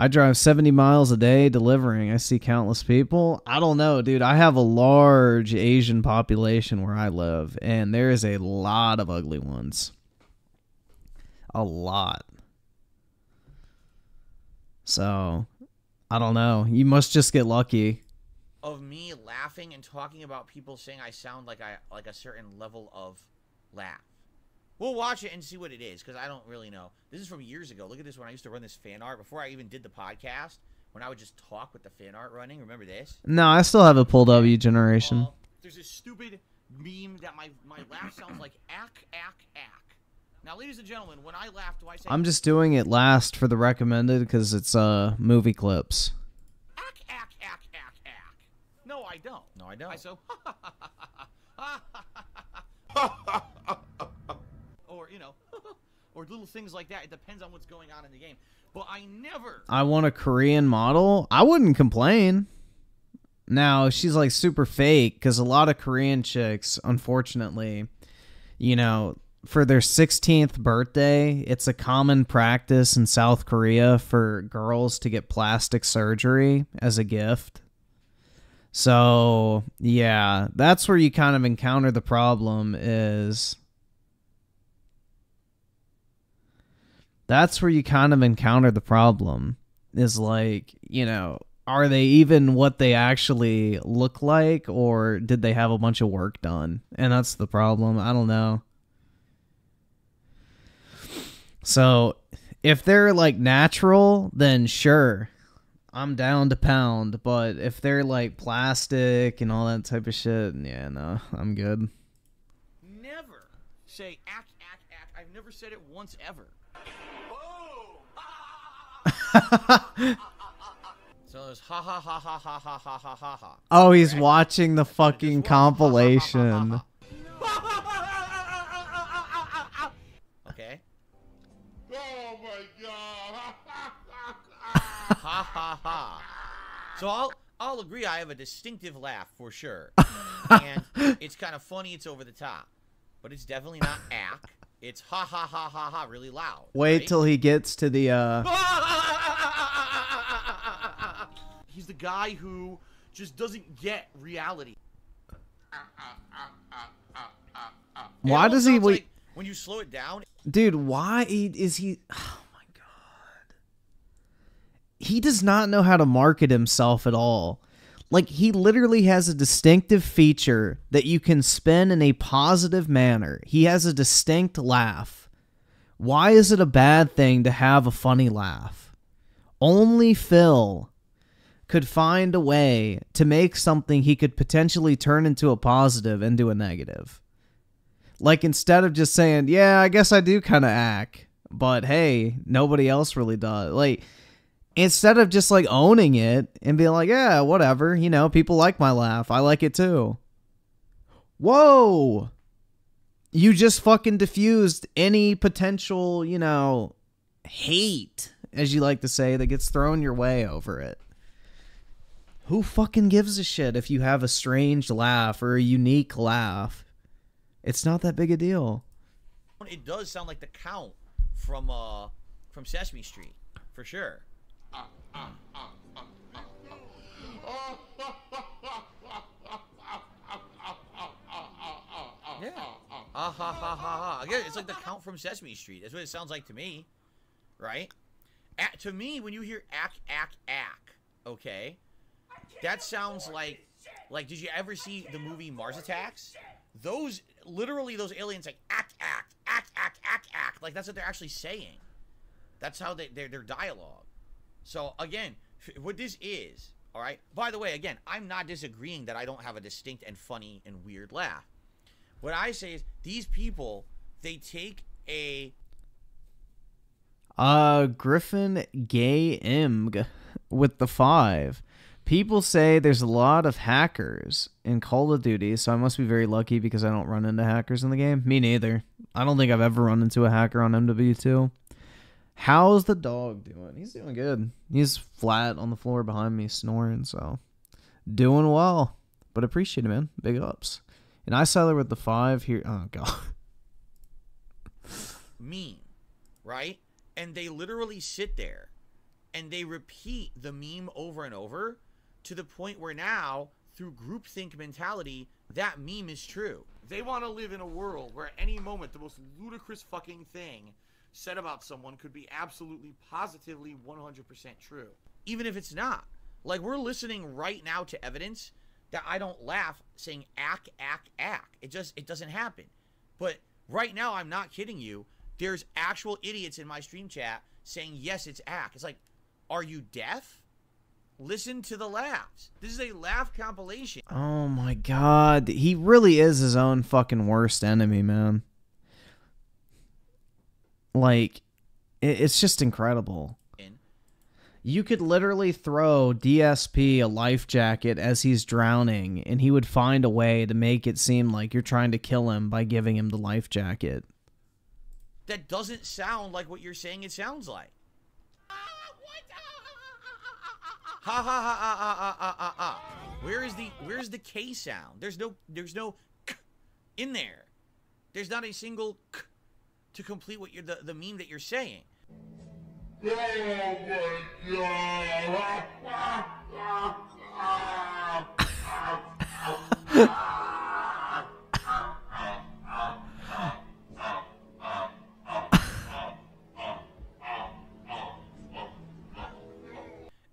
I drive 70 miles a day delivering. I see countless people. I don't know, dude. I have a large Asian population where I live, and there is a lot of ugly ones. A lot. So, I don't know. You must just get lucky. Of me laughing and talking about people saying I sound like a certain level of laugh. We'll watch it and see what it is, because I don't really know. This is from years ago. Look at this when I used to run this fan art. Before I even did the podcast, when I would just talk with the fan art running. Remember this? No, I still have a pull W generation. There's this stupid meme that my laugh sounds like ack, ack, ack. Now, ladies and gentlemen, when I laugh, do I say... I'm just doing it last for the recommended because it's movie clips. Ack, ack, ack, ack, ack. No, I don't. No, I don't. I so... Or, you know, or little things like that. It depends on what's going on in the game. But I never... I want a Korean model. I wouldn't complain. Now, she's like super fake because a lot of Korean chicks, unfortunately, you know, for their 16th birthday, it's a common practice in South Korea for girls to get plastic surgery as a gift. So, yeah, that's where you kind of encounter the problem is... That's where you kind of encounter the problem is like, you know, are they even what they actually look like or did they have a bunch of work done? And that's the problem. I don't know. So if they're like natural, then sure, I'm down to pound. But if they're like plastic and all that type of shit, yeah, no, I'm good. Never say ack, ack, ack. I've never said it once ever. So there's ha ha ha ha ha ha ha ha ha ha. Oh, he's watching the fucking compilation. Okay. Oh my god. Ha ha ha. So I'll agree I have a distinctive laugh for sure. And it's kind of funny, it's over the top. But it's definitely not ack. It's ha ha ha ha ha really loud. Wait till he gets to the He's the guy who just doesn't get reality. Why does he like, when you slow it down? Dude, why is he... Oh my god. He does not know how to market himself at all. Like, he literally has a distinctive feature that you can spin in a positive manner. He has a distinct laugh. Why is it a bad thing to have a funny laugh? Only Phil could find a way to make something he could potentially turn into a positive into a negative. Like, instead of just saying, yeah, I guess I do kind of act, but hey, nobody else really does. Like, instead of just like owning it and being like, yeah, whatever, you know, people like my laugh. I like it too. Whoa. You just fucking diffused any potential, you know, hate, as you like to say, that gets thrown your way over it. Who fucking gives a shit if you have a strange laugh or a unique laugh? It's not that big a deal. It does sound like the Count from Sesame Street, for sure. Yeah. Ha ha ha ha. Again, it's like the Count from Sesame Street. That's what it sounds like to me, right? To me, when you hear ack, ack, ack, okay, that sounds like did you ever see the movie Mars Attacks? Those, literally those aliens like ack, ack, ack, ack, ack, ack. Like, that's what they're actually saying. That's how their dialogue. So again, what this is, all right. By the way, again, I'm not disagreeing that I don't have a distinct and funny and weird laugh. What I say is these people, they take a Griffin Gay Img with the 5. People say there's a lot of hackers in Call of Duty, so I must be very lucky because I don't run into hackers in the game. Me neither. I don't think I've ever run into a hacker on MW2. How's the dog doing? He's doing good. He's flat on the floor behind me snoring, so doing well. But appreciate it, man. Big ups. And iSiler with the 5 here. Oh, God. Meme, right? And they literally sit there and they repeat the meme over and over to the point where now, through groupthink mentality, that meme is true. They want to live in a world where at any moment the most ludicrous fucking thing said about someone could be absolutely, positively 100% true. Even if it's not. Like, we're listening right now to evidence that I don't laugh saying ack. It doesn't happen. But right now, I'm not kidding you. There's actual idiots in my stream chat saying, yes, it's ack. It's like, are you deaf? Listen to the laughs. This is a laugh compilation. Oh my God. He really is his own fucking worst enemy, man. Like, it's just incredible. You could literally throw DSP a life jacket as he's drowning, and he would find a way to make it seem like you're trying to kill him by giving him the life jacket. That doesn't sound like what you're saying it sounds like. Ha ha ha ha ha ha ha ha. Where's the K sound? There's no k in there. There's not a single k to complete what the meme that you're saying. Oh my God.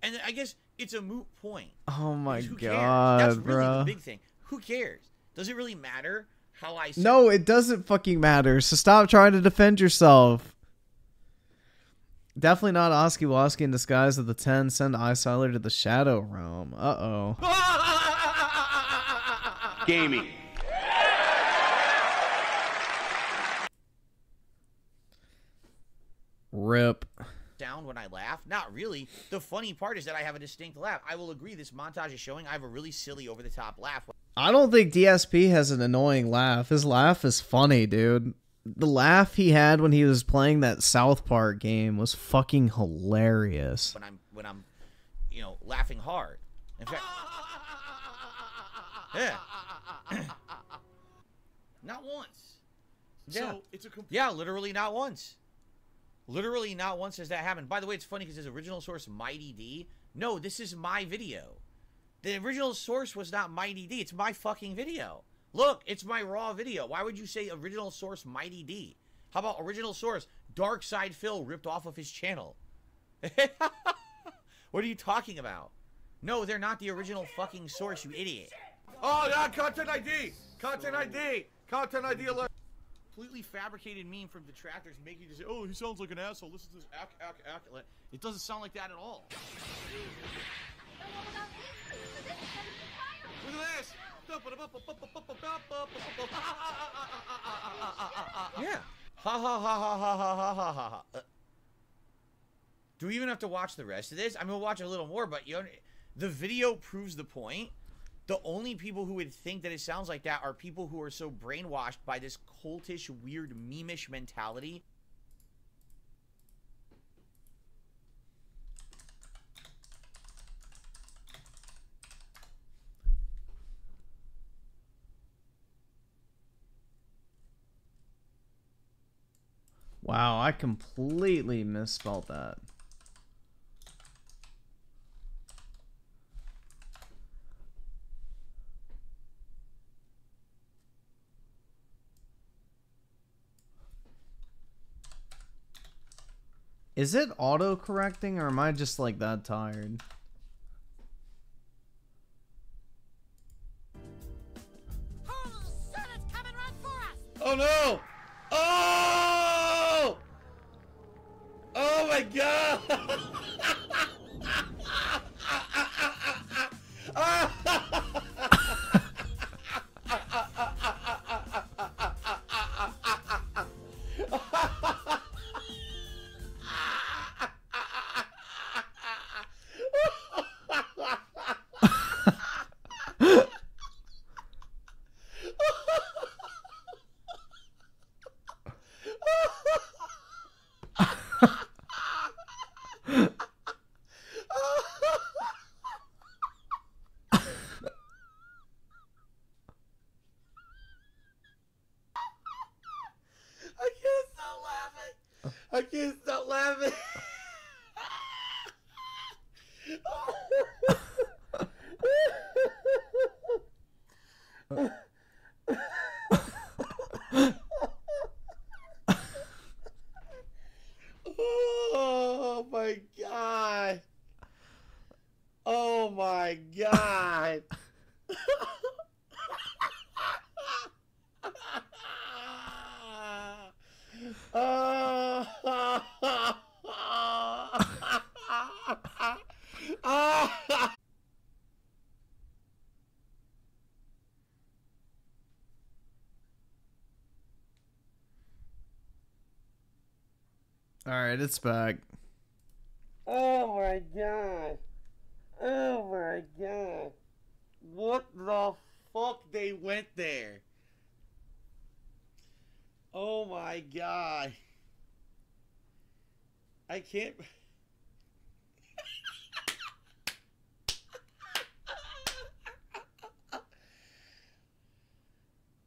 And I guess it's a moot point. Oh my God, God, that's really bro. the big thing. Who cares? Does it really matter how I say? No, it doesn't fucking matter. So stop trying to defend yourself. Definitely not Oski Woski in disguise of the 10. Send iSiler to the Shadow Realm. Uh-oh. Gaming. Rip. Down when I laugh? Not really. The funny part is that I have a distinct laugh. I will agree this montage is showing I have a really silly over-the-top laugh. I don't think DSP has an annoying laugh. His laugh is funny, dude. The laugh he had when he was playing that South Park game was fucking hilarious. When I'm you know, laughing hard. In fact, yeah. Not once. Yeah. So it's a literally not once. Literally not once has that happened. By the way, it's funny because his original source, Mighty D. No, this is my video. The original source was not Mighty D. It's my fucking video. Look, it's my raw video. Why would you say original source Mighty D? How about original source Dark Side Phil ripped off of his channel? What are you talking about? No, they're not the original fucking source, you idiot. Oh, yeah, content ID! Content ID! Content ID alert! Completely fabricated meme from detractors making you say, oh, he sounds like an asshole. Listen to this ack. It doesn't sound like that at all. Look at this! Yeah. Ha ha ha ha ha ha ha ha ha. Do we even have to watch the rest of this? I mean, we'll watch a little more, but you know, the video proves the point. The only people who would think that it sounds like that are people who are so brainwashed by this cultish, weird, meme-ish mentality. Wow, I completely misspelled that. Is it auto-correcting, or am I just, like, that tired? Holy shit, it's coming right for us! Oh, no! Oh! Oh, my god! I can't stop laughing. Oh my god. Oh my god. All right, it's back. Oh my god. Oh my god. What the fuck they went there? Oh my god. I can't.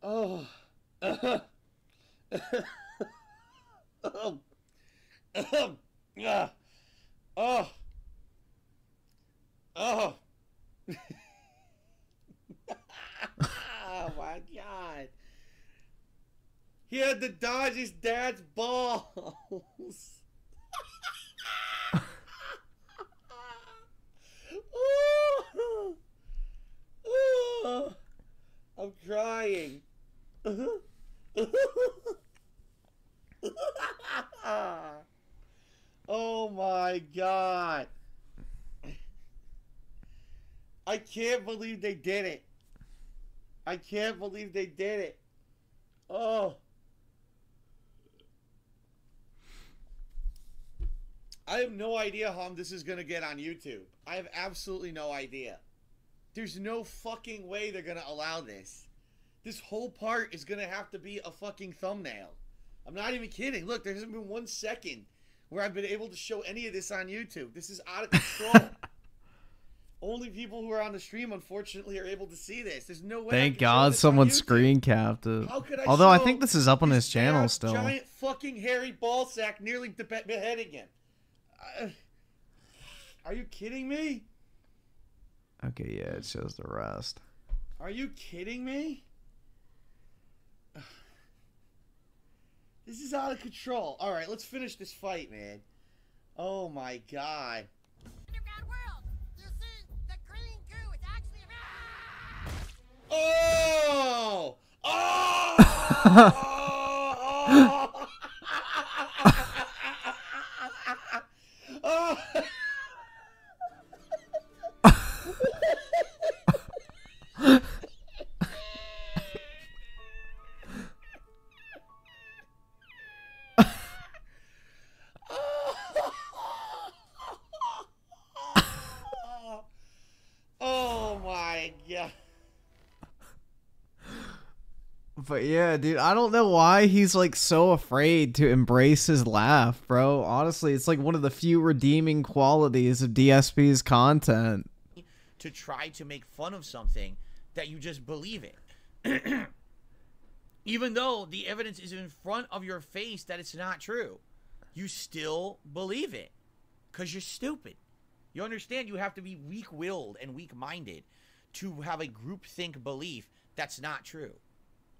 Oh. Oh. Oh. Oh. Oh my god. He had to dodge his dad's balls. Oh. Oh. I'm crying. Oh my god. I can't believe they did it. I can't believe they did it. Oh. I have no idea how this is going to get on YouTube. I have absolutely no idea. There's no fucking way they're going to allow this. This whole part is going to have to be a fucking thumbnail. I'm not even kidding. Look, there hasn't been 1 second where I've been able to show any of this on YouTube. This is out of control. Only people who are on the stream, unfortunately, are able to see this. There's no way. Thank God someone screen capped it. Although I think this is up on his channel still. Giant fucking hairy ballsack nearly beheading him. Are you kidding me? Okay, yeah, it shows the rest. Are you kidding me? This is out of control. All right, let's finish this fight, man. Oh my god. Underground world. You see, the green goo is actually around. Oh! Oh! Oh! Oh my god. But yeah, dude, I don't know why he's like so afraid to embrace his laugh, bro. Honestly, it's like one of the few redeeming qualities of DSP's content. To try to make fun of something that you just believe in. Even though the evidence is in front of your face that it's not true, you still believe it because you're stupid. You understand you have to be weak-willed and weak-minded to have a groupthink belief that's not true.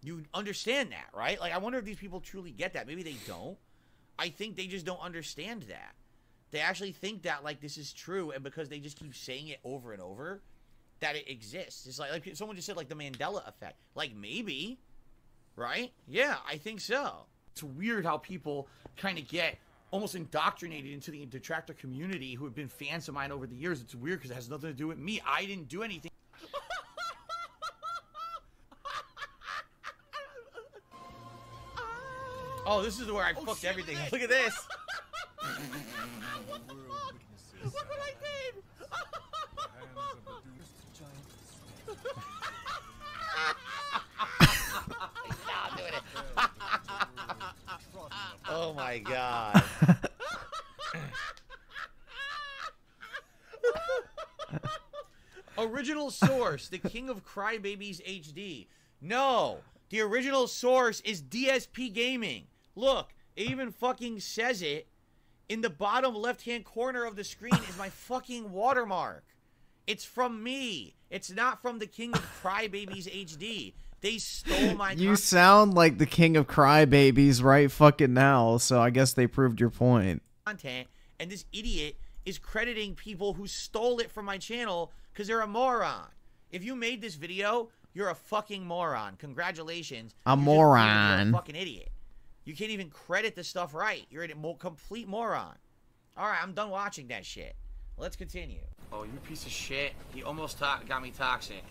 You understand that, right? Like, I wonder if these people truly get that. Maybe they don't. I think they just don't understand that. They actually think that, like, this is true, and because they just keep saying it over and over, that it exists. It's like someone just said, like, the Mandela effect. Like, maybe, right? Yeah, I think so. It's weird how people kind of get almost indoctrinated into the detractor community who have been fans of mine over the years. It's weird because it has nothing to do with me. I didn't do anything. Oh, this is where I fucked everything. Look at this. What the fuck? Look what I did. Stop doing it. Oh my god. Original source, The King of Crybabies HD. No, the original source is DSP Gaming. Look, it even fucking says it. In the bottom left-hand corner of the screen is my fucking watermark. It's from me. It's not from the King of Crybabies HD. They stole my You sound like the King of Crybabies right fucking now, so I guess they proved your point. Content, and this idiot is crediting people who stole it from my channel because they're a moron. If you made this video, you're a fucking moron. Congratulations. A You're moron. a fucking idiot. You can't even credit the stuff right. You're a complete moron. Alright, I'm done watching that shit. Let's continue. Oh, you piece of shit. He almost got me toxic.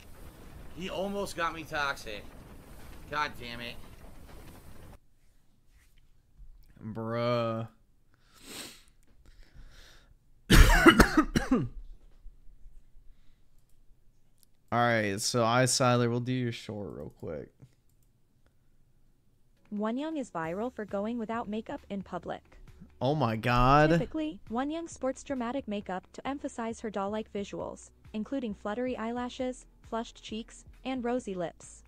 He almost got me toxic. God damn it. Bruh. Alright, so Siler, we'll do your short real quick. Wonyoung is viral for going without makeup in public. Oh my god. Typically, Wonyoung sports dramatic makeup to emphasize her doll-like visuals, including fluttery eyelashes, flushed cheeks, and rosy lips.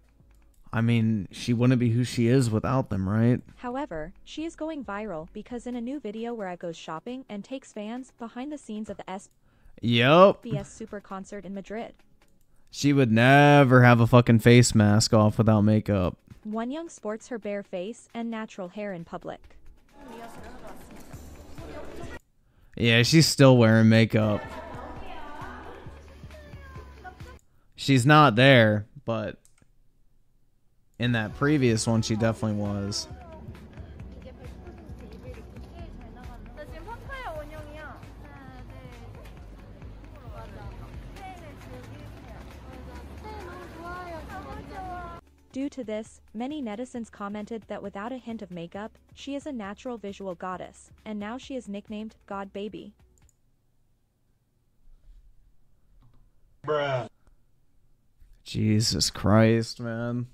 I mean, she wouldn't be who she is without them, right? However, she is going viral because in a new video where I goes shopping and takes fans behind the scenes of the SBS Super Concert in Madrid. She would never have a fucking face mask off without makeup. Wonyoung sports her bare face and natural hair in public. Yeah, she's still wearing makeup. She's not there, but in that previous one, she definitely was. Due to this, many netizens commented that without a hint of makeup, she is a natural visual goddess, and now she is nicknamed God Baby. Bruh. Jesus Christ, man.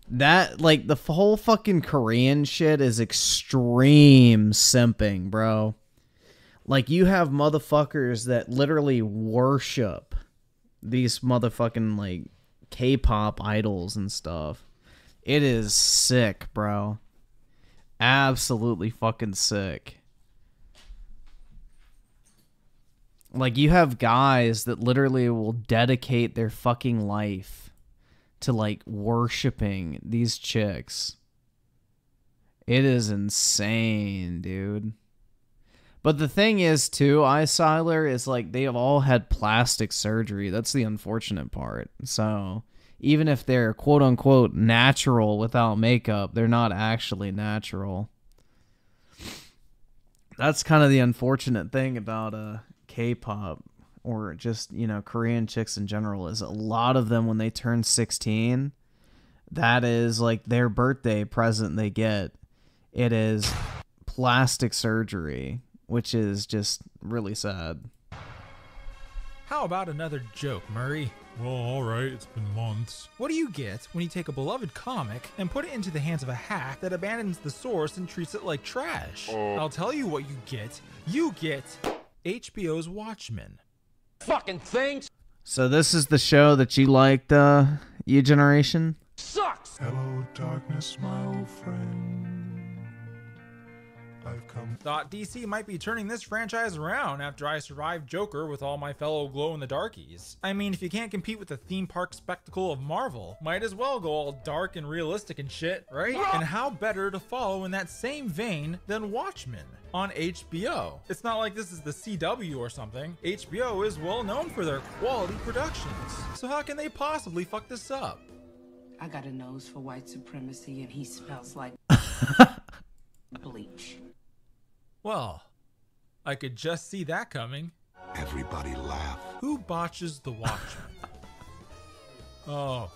That, like, the whole fucking Korean shit is extreme simping, bro. Like, you have motherfuckers that literally worship these motherfucking, like, K-pop idols and stuff. It is sick, bro. Absolutely fucking sick. Like, you have guys that literally will dedicate their fucking life to, like, worshiping these chicks. It is insane, dude. But the thing is, too, Siler, is like they have all had plastic surgery. That's the unfortunate part. So even if they're quote-unquote natural without makeup, they're not actually natural. That's kind of the unfortunate thing about K-pop or just, you know, Korean chicks in general is a lot of them, when they turn 16, that is like their birthday present they get. It is plastic surgery, which is just really sad. How about another joke, Murray? Well, alright, it's been months. What do you get when you take a beloved comic and put it into the hands of a hack that abandons the source and treats it like trash? I'll tell you what you get. You get HBO's Watchmen. Fucking things! So this is the show that you liked, You Generation? Sucks! Hello, darkness, my old friend. Thought DC might be turning this franchise around after I survived Joker with all my fellow glow-in-the-darkies. I mean, if you can't compete with the theme park spectacle of Marvel, might as well go all dark and realistic and shit, right? And how better to follow in that same vein than Watchmen on HBO? It's not like this is the CW or something. HBO is well known for their quality productions. So how can they possibly fuck this up? I got a nose for white supremacy and he smells like bleach. Well, I could just see that coming. Everybody laugh. Who botches The Watchmen? Oh.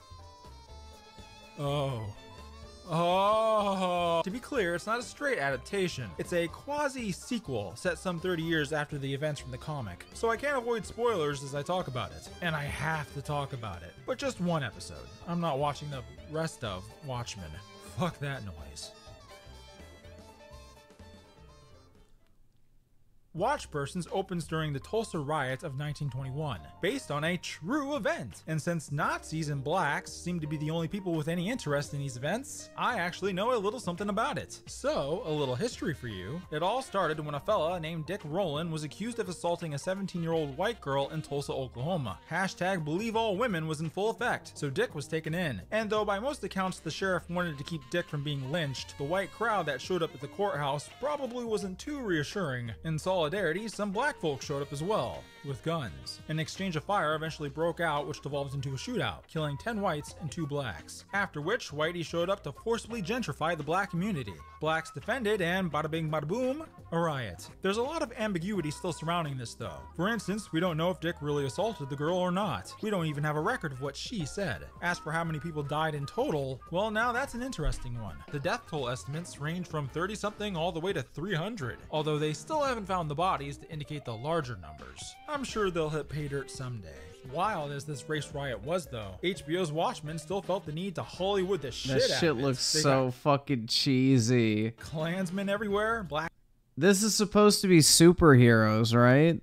To be clear, it's not a straight adaptation. It's a quasi-sequel set some 30 years after the events from the comic. So I can't avoid spoilers as I talk about it. And I have to talk about it. But just one episode. I'm not watching the rest of Watchmen. Fuck that noise. Watch Persons opens during the Tulsa Riot of 1921, based on a true event. And since Nazis and blacks seem to be the only people with any interest in these events, I actually know a little something about it. So, a little history for you. It all started when a fella named Dick Rowland was accused of assaulting a 17-year-old white girl in Tulsa, Oklahoma. Hashtag Believe All Women was in full effect, so Dick was taken in. And though by most accounts the sheriff wanted to keep Dick from being lynched, the white crowd that showed up at the courthouse probably wasn't too reassuring. In solidarity, some black folks showed up as well, with guns. An exchange of fire eventually broke out, which devolved into a shootout, killing 10 whites and 2 blacks. After which, Whitey showed up to forcibly gentrify the black community. Blacks defended, and bada bing bada boom, a riot. There's a lot of ambiguity still surrounding this though. For instance, we don't know if Dick really assaulted the girl or not. We don't even have a record of what she said. As for how many people died in total, well, now that's an interesting one. The death toll estimates range from 30-something all the way to 300, although they still haven't found the bodies to indicate the larger numbers. I'm sure they'll hit pay dirt someday. Wild as this race riot was though, HBO's Watchmen still felt the need to Hollywood the shit out of it. That shit looks so fucking cheesy. Klansmen everywhere, black. This is supposed to be superheroes, right?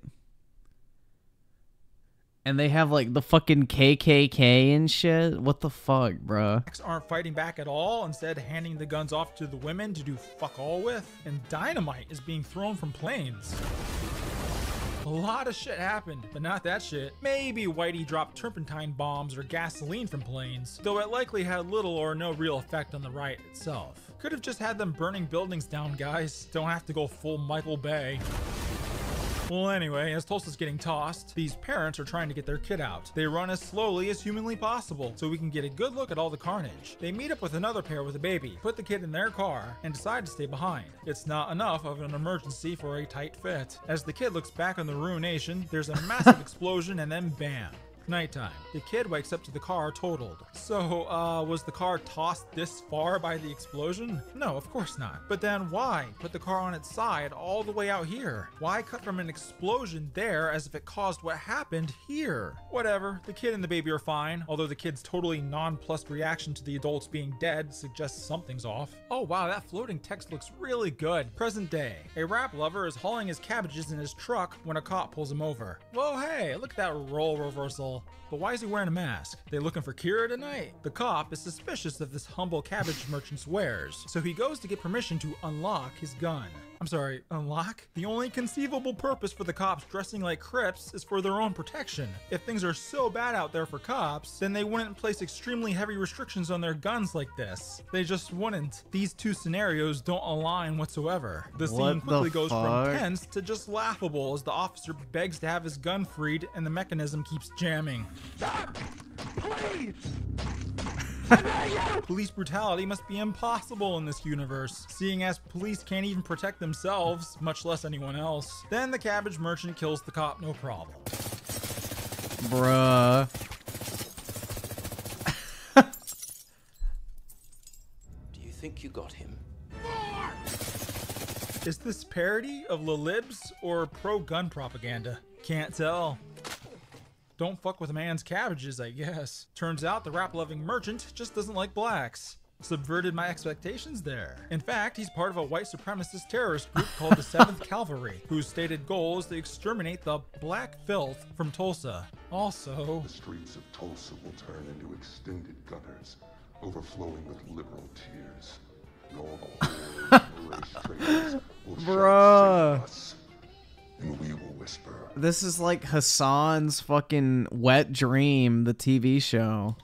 And they have like the fucking KKK and shit? What the fuck, bruh? Blacks aren't fighting back at all, instead handing the guns off to the women to do fuck all with. And dynamite is being thrown from planes. A lot of shit happened, but not that shit. Maybe Whitey dropped turpentine bombs or gasoline from planes, though it likely had little or no real effect on the riot itself. Could have just had them burning buildings down, guys. Don't have to go full Michael Bay. Well, anyway, as Tulsa's getting tossed, these parents are trying to get their kid out. They run as slowly as humanly possible so we can get a good look at all the carnage. They meet up with another pair with a baby, put the kid in their car, and decide to stay behind. It's not enough of an emergency for a tight fit. As the kid looks back on the ruination, there's a massive explosion and then bam. Nighttime. The kid wakes up to the car totaled. So, was the car tossed this far by the explosion? No, of course not. But then why put the car on its side all the way out here? Why cut from an explosion there as if it caused what happened here? Whatever, the kid and the baby are fine, although the kid's totally nonplussed reaction to the adults being dead suggests something's off. Oh wow, that floating text looks really good. Present day. A rap lover is hauling his cabbages in his truck when a cop pulls him over. Whoa, hey, look at that role reversal. But why is he wearing a mask? They looking for Kira tonight? The cop is suspicious of this humble cabbage merchant's wares, so he goes to get permission to unlock his gun. I'm sorry, unlock? The only conceivable purpose for the cops dressing like Crips is for their own protection. If things are so bad out there for cops, then they wouldn't place extremely heavy restrictions on their guns like this. They just wouldn't. These two scenarios don't align whatsoever. The scene quickly goes from tense to just laughable as the officer begs to have his gun freed and the mechanism keeps jamming. Stop! Please! Police brutality must be impossible in this universe, seeing as police can't even protect themselves, much less anyone else. Then the cabbage merchant kills the cop, no problem. Bruh. Do you think you got him? Is this parody of La Libs or pro-gun propaganda? Can't tell. Don't fuck with a man's cabbages, I guess. Turns out the rap-loving merchant just doesn't like blacks. Subverted my expectations there. In fact, he's part of a white supremacist terrorist group called the 7th Cavalry, whose stated goal is to exterminate the black filth from Tulsa. Also, the streets of Tulsa will turn into extended gutters, overflowing with liberal tears. And all the horrors and race traitors will shout, "Save us," and we will whisper. This is like Hassan's fucking Wet Dream, the TV show.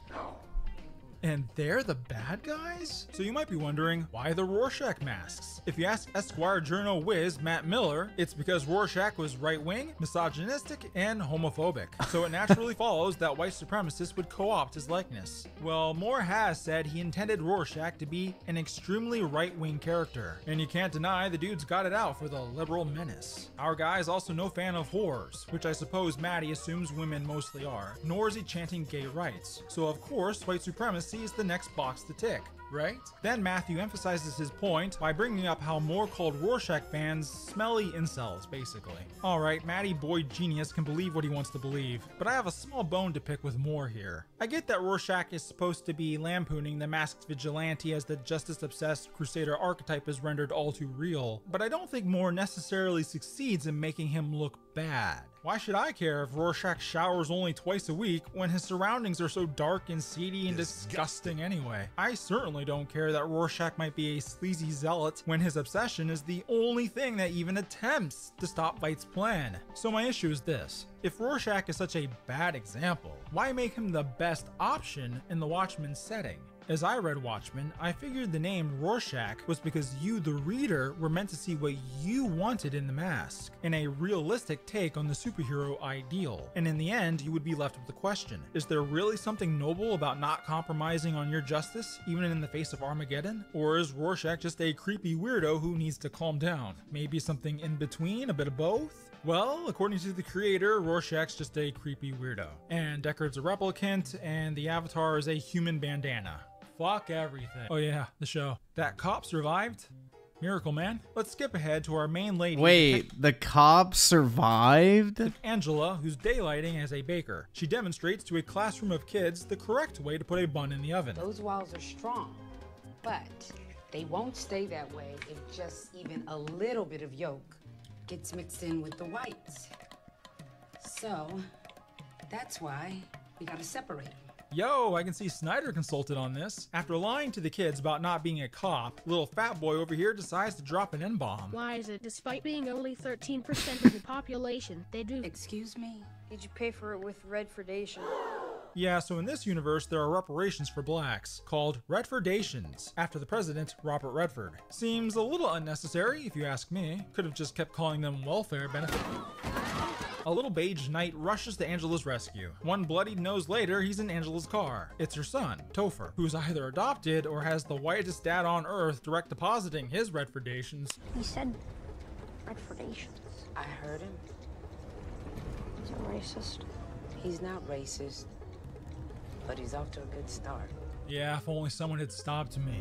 And they're the bad guys? So you might be wondering, why the Rorschach masks? If you ask Esquire journal whiz Matt Miller, it's because Rorschach was right-wing, misogynistic, and homophobic. So it naturally follows that white supremacists would co-opt his likeness. Well, Moore has said he intended Rorschach to be an extremely right-wing character. And you can't deny the dude's got it out for the liberal menace. Our guy is also no fan of whores, which I suppose Maddie assumes women mostly are, nor is he chanting gay rights. So of course, white supremacy is the next box to tick, right? Then Matthew emphasizes his point by bringing up how Moore called Rorschach fans smelly incels, basically. Alright, Maddie boy genius can believe what he wants to believe, but I have a small bone to pick with Moore here. I get that Rorschach is supposed to be lampooning the masked vigilante as the justice-obsessed crusader archetype is rendered all too real, but I don't think Moore necessarily succeeds in making him look bad. Why should I care if Rorschach showers only twice a week when his surroundings are so dark and seedy and disgusting anyway? I certainly don't care that Rorschach might be a sleazy zealot when his obsession is the only thing that even attempts to stop Vight's plan. So my issue is this. If Rorschach is such a bad example, why make him the best option in the Watchmen setting? As I read Watchmen, I figured the name Rorschach was because you, the reader, were meant to see what you wanted in the mask, in a realistic take on the superhero ideal. And in the end, you would be left with the question, is there really something noble about not compromising on your justice, even in the face of Armageddon? Or is Rorschach just a creepy weirdo who needs to calm down? Maybe something in between, a bit of both? Well, according to the creator, Rorschach's just a creepy weirdo. And Deckard's a replicant, and the Avatar is a human bandana. Fuck everything. Oh yeah, the show. That cop survived? Miracle, man. Let's skip ahead to our main lady. Wait, the cop survived? Angela, who's daylighting as a baker. She demonstrates to a classroom of kids the correct way to put a bun in the oven. Those walls are strong, but they won't stay that way if just even a little bit of yolk gets mixed in with the whites. So, that's why we gotta separate them. Yo, I can see Snyder consulted on this. After lying to the kids about not being a cop, little fat boy over here decides to drop an N-bomb. Why is it despite being only 13% of the population, they do? Excuse me? Did you pay for it with Redfordation? Yeah, so in this universe, there are reparations for blacks, called Redfordations, after the president, Robert Redford. Seems a little unnecessary, if you ask me. Could have just kept calling them welfare benefits. A little beige knight rushes to Angela's rescue. One bloodied nose later, he's in Angela's car. It's her son, Topher, who's either adopted or has the whitest dad on earth direct depositing his Redfordations. He said Redfordations. I heard him. He's a racist. He's not racist, but he's off to a good start. Yeah, if only someone had stopped me.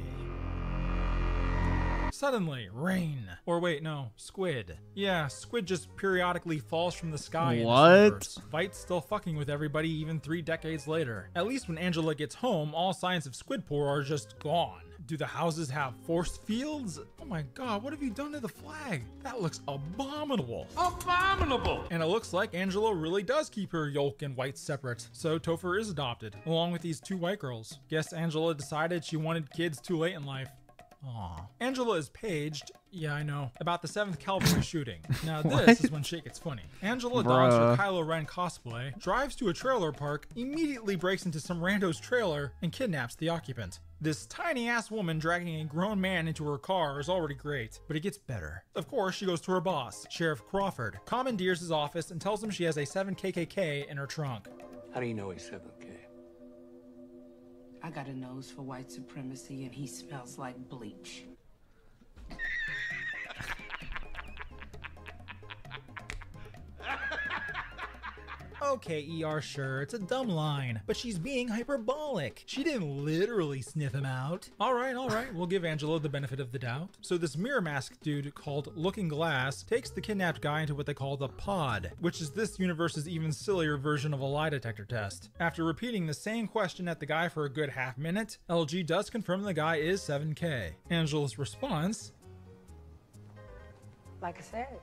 Suddenly, rain. Or wait, no, squid. Yeah, squid just periodically falls from the sky. What? Vight's still fucking with everybody even 3 decades later. At least when Angela gets home, all signs of squid pour are just gone. Do the houses have force fields? Oh my god, what have you done to the flag? That looks abominable. Abominable! And it looks like Angela really does keep her yolk and white separate. So Topher is adopted, along with these 2 white girls. Guess Angela decided she wanted kids too late in life. Aww. Angela is paged, yeah I know, about the 7th Cavalry shooting. Now this is when shit gets funny. Angela dons her Kylo Ren cosplay, drives to a trailer park, immediately breaks into some rando's trailer, and kidnaps the occupant. This tiny ass woman dragging a grown man into her car is already great, but it gets better. Of course, she goes to her boss, Sheriff Crawford, commandeers his office and tells him she has a 7 KKK in her trunk. How do you know he's 7K? I got a nose for white supremacy and he smells like bleach. Okay, ER, sure, it's a dumb line, but she's being hyperbolic. She didn't literally sniff him out. All right, we'll give Angela the benefit of the doubt. So this mirror mask dude called Looking Glass takes the kidnapped guy into what they call the pod, which is this universe's even sillier version of a lie detector test. After repeating the same question at the guy for a good half minute, LG does confirm the guy is 7K. Angela's response, like I said,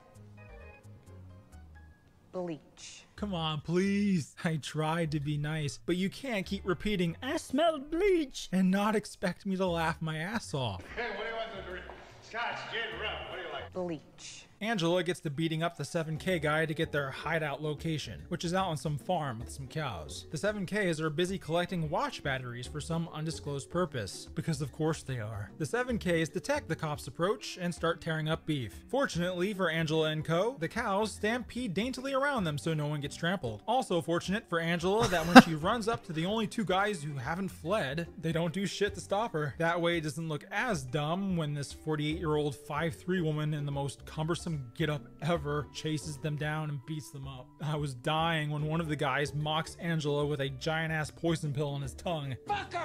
bleach. Come on, please. I tried to be nice, but you can't keep repeating, I smell bleach, and not expect me to laugh my ass off. Hey, what do you want to drink? Scotch, gin, rum. What do you like? Bleach. Angela gets to beating up the 7K guy to get their hideout location, which is out on some farm with some cows. The 7Ks are busy collecting watch batteries for some undisclosed purpose, because of course they are. The 7Ks detect the cops' approach and start tearing up beef. Fortunately for Angela and co, the cows stampede daintily around them so no one gets trampled. Also fortunate for Angela that when she runs up to the only two guys who haven't fled, they don't do shit to stop her. That way it doesn't look as dumb when this 48-year-old 5'3" woman in the most cumbersome getup ever chases them down and beats them up. I was dying when one of the guys mocks Angela with a giant-ass poison pill on his tongue,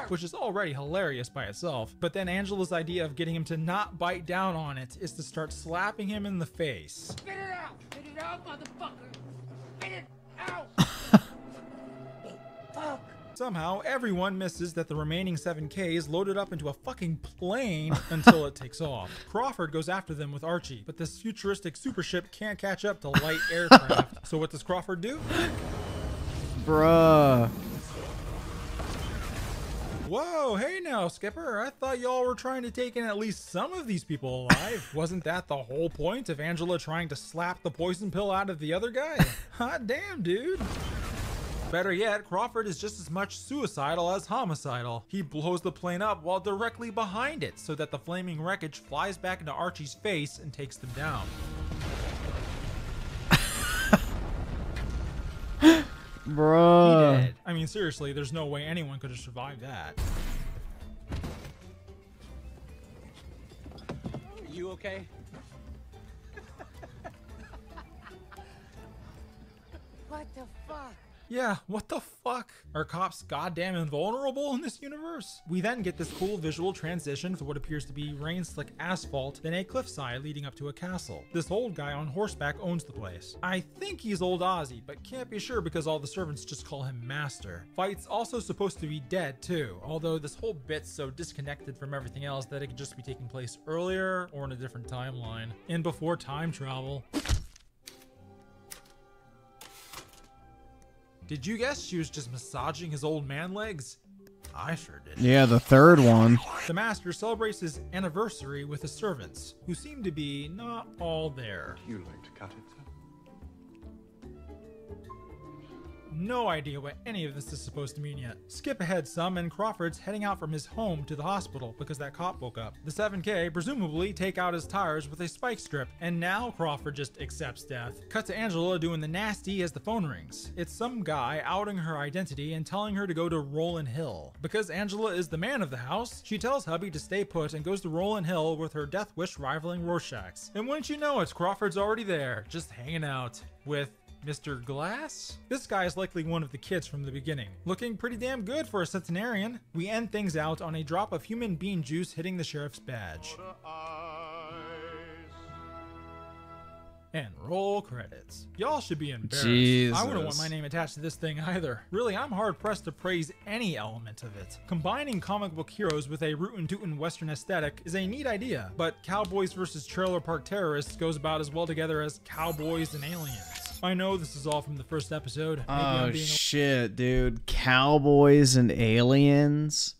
which is already hilarious by itself. But then Angela's idea of getting him to not bite down on it is to start slapping him in the face. Spit it out! Spit it out, motherfucker! Spit it out! Fuck! Somehow, everyone misses that the remaining 7Ks loaded up into a fucking plane until it takes off. Crawford goes after them with Archie, but this futuristic super ship can't catch up to light aircraft. So what does Crawford do? Bruh. Whoa, hey now, Skipper. I thought y'all were trying to take in at least some of these people alive. Wasn't that the whole point of Angela trying to slap the poison pill out of the other guy? Hot damn, dude. Better yet, Crawford is just as much suicidal as homicidal. He blows the plane up while directly behind it so that the flaming wreckage flies back into Archie's face and takes them down. Bruh. He did. I mean, seriously, there's no way anyone could have survived that. You okay? What the fuck? Yeah, what the fuck? Are cops goddamn invulnerable in this universe? We then get this cool visual transition to what appears to be rain-slick asphalt, then a cliffside leading up to a castle. This old guy on horseback owns the place. I think he's Old Ozzy, but can't be sure because all the servants just call him Master. Fight's also supposed to be dead too, although this whole bit's so disconnected from everything else that it could just be taking place earlier or in a different timeline. And before time travel. Did you guess she was just massaging his old man legs? I sure did. Yeah, the third one. The Master celebrates his anniversary with his servants, who seem to be not all there. You like to cut it, sir? No idea what any of this is supposed to mean yet. Skip ahead some, and Crawford's heading out from his home to the hospital because that cop woke up. The 7K presumably take out his tires with a spike strip, and now Crawford just accepts death. Cut to Angela doing the nasty as the phone rings. It's some guy outing her identity and telling her to go to Roland Hill. Because Angela is the man of the house, she tells hubby to stay put and goes to Roland Hill with her death wish rivaling Rorschach's. And wouldn't you know it, Crawford's already there, just hanging out with Mr. Glass? This guy is likely one of the kids from the beginning. Looking pretty damn good for a centenarian. We end things out on a drop of human bean juice hitting the sheriff's badge. And roll credits. Y'all should be embarrassed. Jesus. I wouldn't want my name attached to this thing either. Really, I'm hard pressed to praise any element of it. Combining comic book heroes with a rootin' tootin' western aesthetic is a neat idea, but cowboys versus trailer park terrorists goes about as well together as cowboys and aliens. I know this is all from the first episode. Maybe I'm being shit, dude. Cowboys and aliens?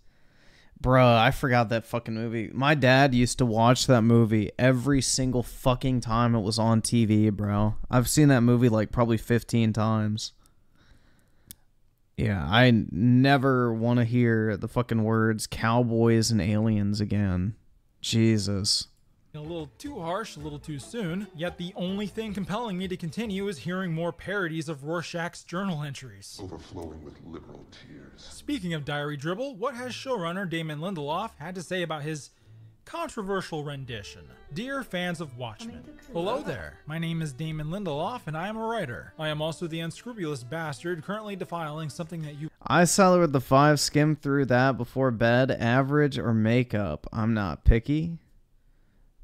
Bruh, I forgot that fucking movie. My dad used to watch that movie every single fucking time it was on TV, bro. I've seen that movie like probably 15 times. Yeah, I never want to hear the fucking words cowboys and aliens again. Jesus. a little too harsh, a little too soon, yet the only thing compelling me to continue is hearing more parodies of Rorschach's journal entries. Overflowing with liberal tears. Speaking of diary dribble, what has showrunner Damon Lindelof had to say about his controversial rendition? Dear fans of Watchmen, hello there. My name is Damon Lindelof and I am a writer. I am also the unscrupulous bastard currently defiling something that you— I solid with the 5, skim through that before bed, average or makeup. I'm not picky.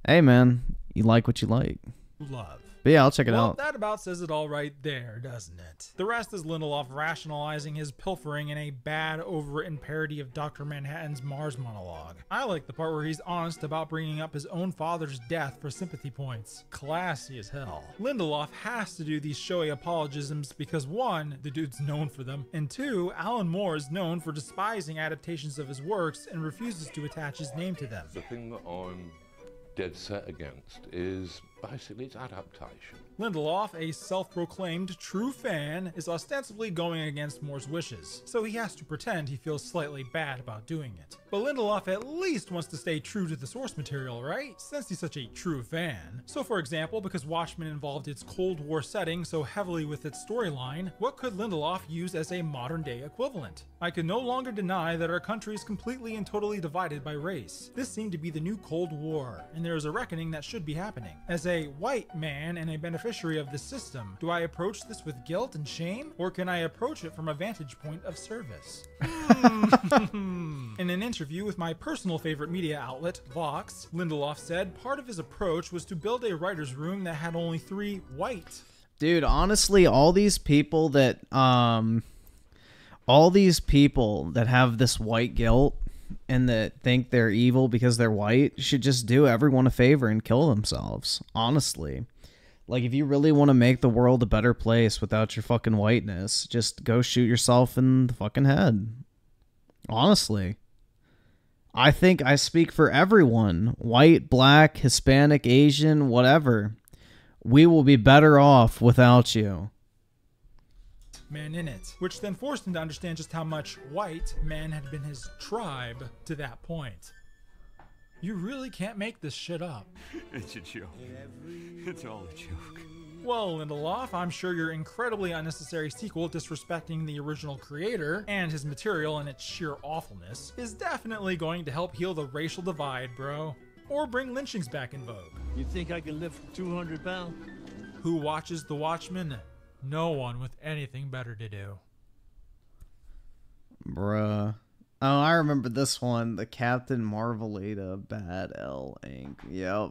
Hey man, you like what you like. love. But yeah, I'll check it out. That about says it all right there, doesn't it? The rest is Lindelof rationalizing his pilfering in a bad, overwritten parody of Dr. Manhattan's Mars monologue. I like the part where he's honest about bringing up his own father's death for sympathy points. Classy as hell. Lindelof has to do these showy apologisms because 1, the dude's known for them, and 2, Alan Moore is known for despising adaptations of his works and refuses to attach his name to them. The thing that I'm dead set against is basically it's adaptation. Lindelof, a self-proclaimed true fan, is ostensibly going against Moore's wishes, so he has to pretend he feels slightly bad about doing it. But Lindelof at least wants to stay true to the source material, right? Since he's such a true fan. So for example, because Watchmen involved its Cold War setting so heavily with its storyline, what could Lindelof use as a modern-day equivalent? I can no longer deny that our country is completely and totally divided by race. This seemed to be the new Cold War, and there is a reckoning that should be happening. As a white man and a beneficiary of this system, do I approach this with guilt and shame, or can I approach it from a vantage point of service? In an interview with my personal favorite media outlet, Vox, Lindelof said part of his approach was to build a writer's room that had only 3 white. Dude, honestly, all these people that have this white guilt and that think they're evil because they're white should just do everyone a favor and kill themselves. Honestly. Like, if you really want to make the world a better place without your fucking whiteness, just go shoot yourself in the fucking head. Honestly. I think I speak for everyone. White, black, Hispanic, Asian, whatever. We will be better off without you. Man in it, which then forced him to understand just how much white man had been his tribe to that point. You really can't make this shit up. It's a joke. It's all a joke. Well, Lindelof, I'm sure your incredibly unnecessary sequel disrespecting the original creator and his material and its sheer awfulness is definitely going to help heal the racial divide, bro. Or bring lynchings back in vogue. You think I can lift 200 pounds? Who watches The Watchmen? No one with anything better to do. Bruh. Oh, I remember this one. The Captain Marvelita Bad L Inc. Yep.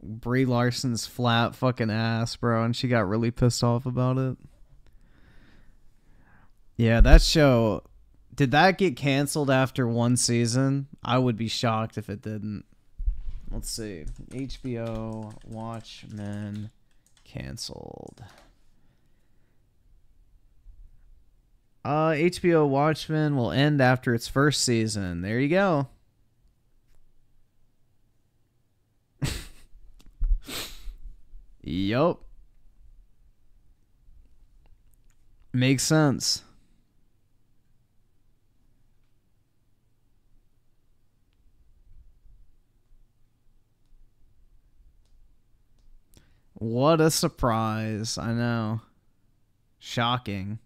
Brie Larson's flat fucking ass, bro, and she got really pissed off about it. Yeah, that show... Did that get canceled after 1 season? I would be shocked if it didn't. Let's see. HBO Watchmen canceled. HBO Watchmen will end after its 1st season. There you go. Yup. Makes sense. What a surprise. I know. Shocking.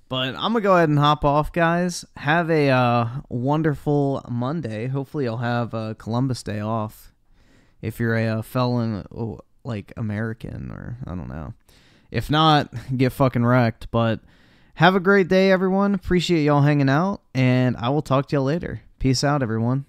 But I'm going to go ahead and hop off, guys. Have a wonderful Monday. Hopefully you'll have Columbus Day off. If you're a felon, like, American, or I don't know. If not, get fucking wrecked. But have a great day, everyone. Appreciate y'all hanging out. And I will talk to y'all later. Peace out, everyone.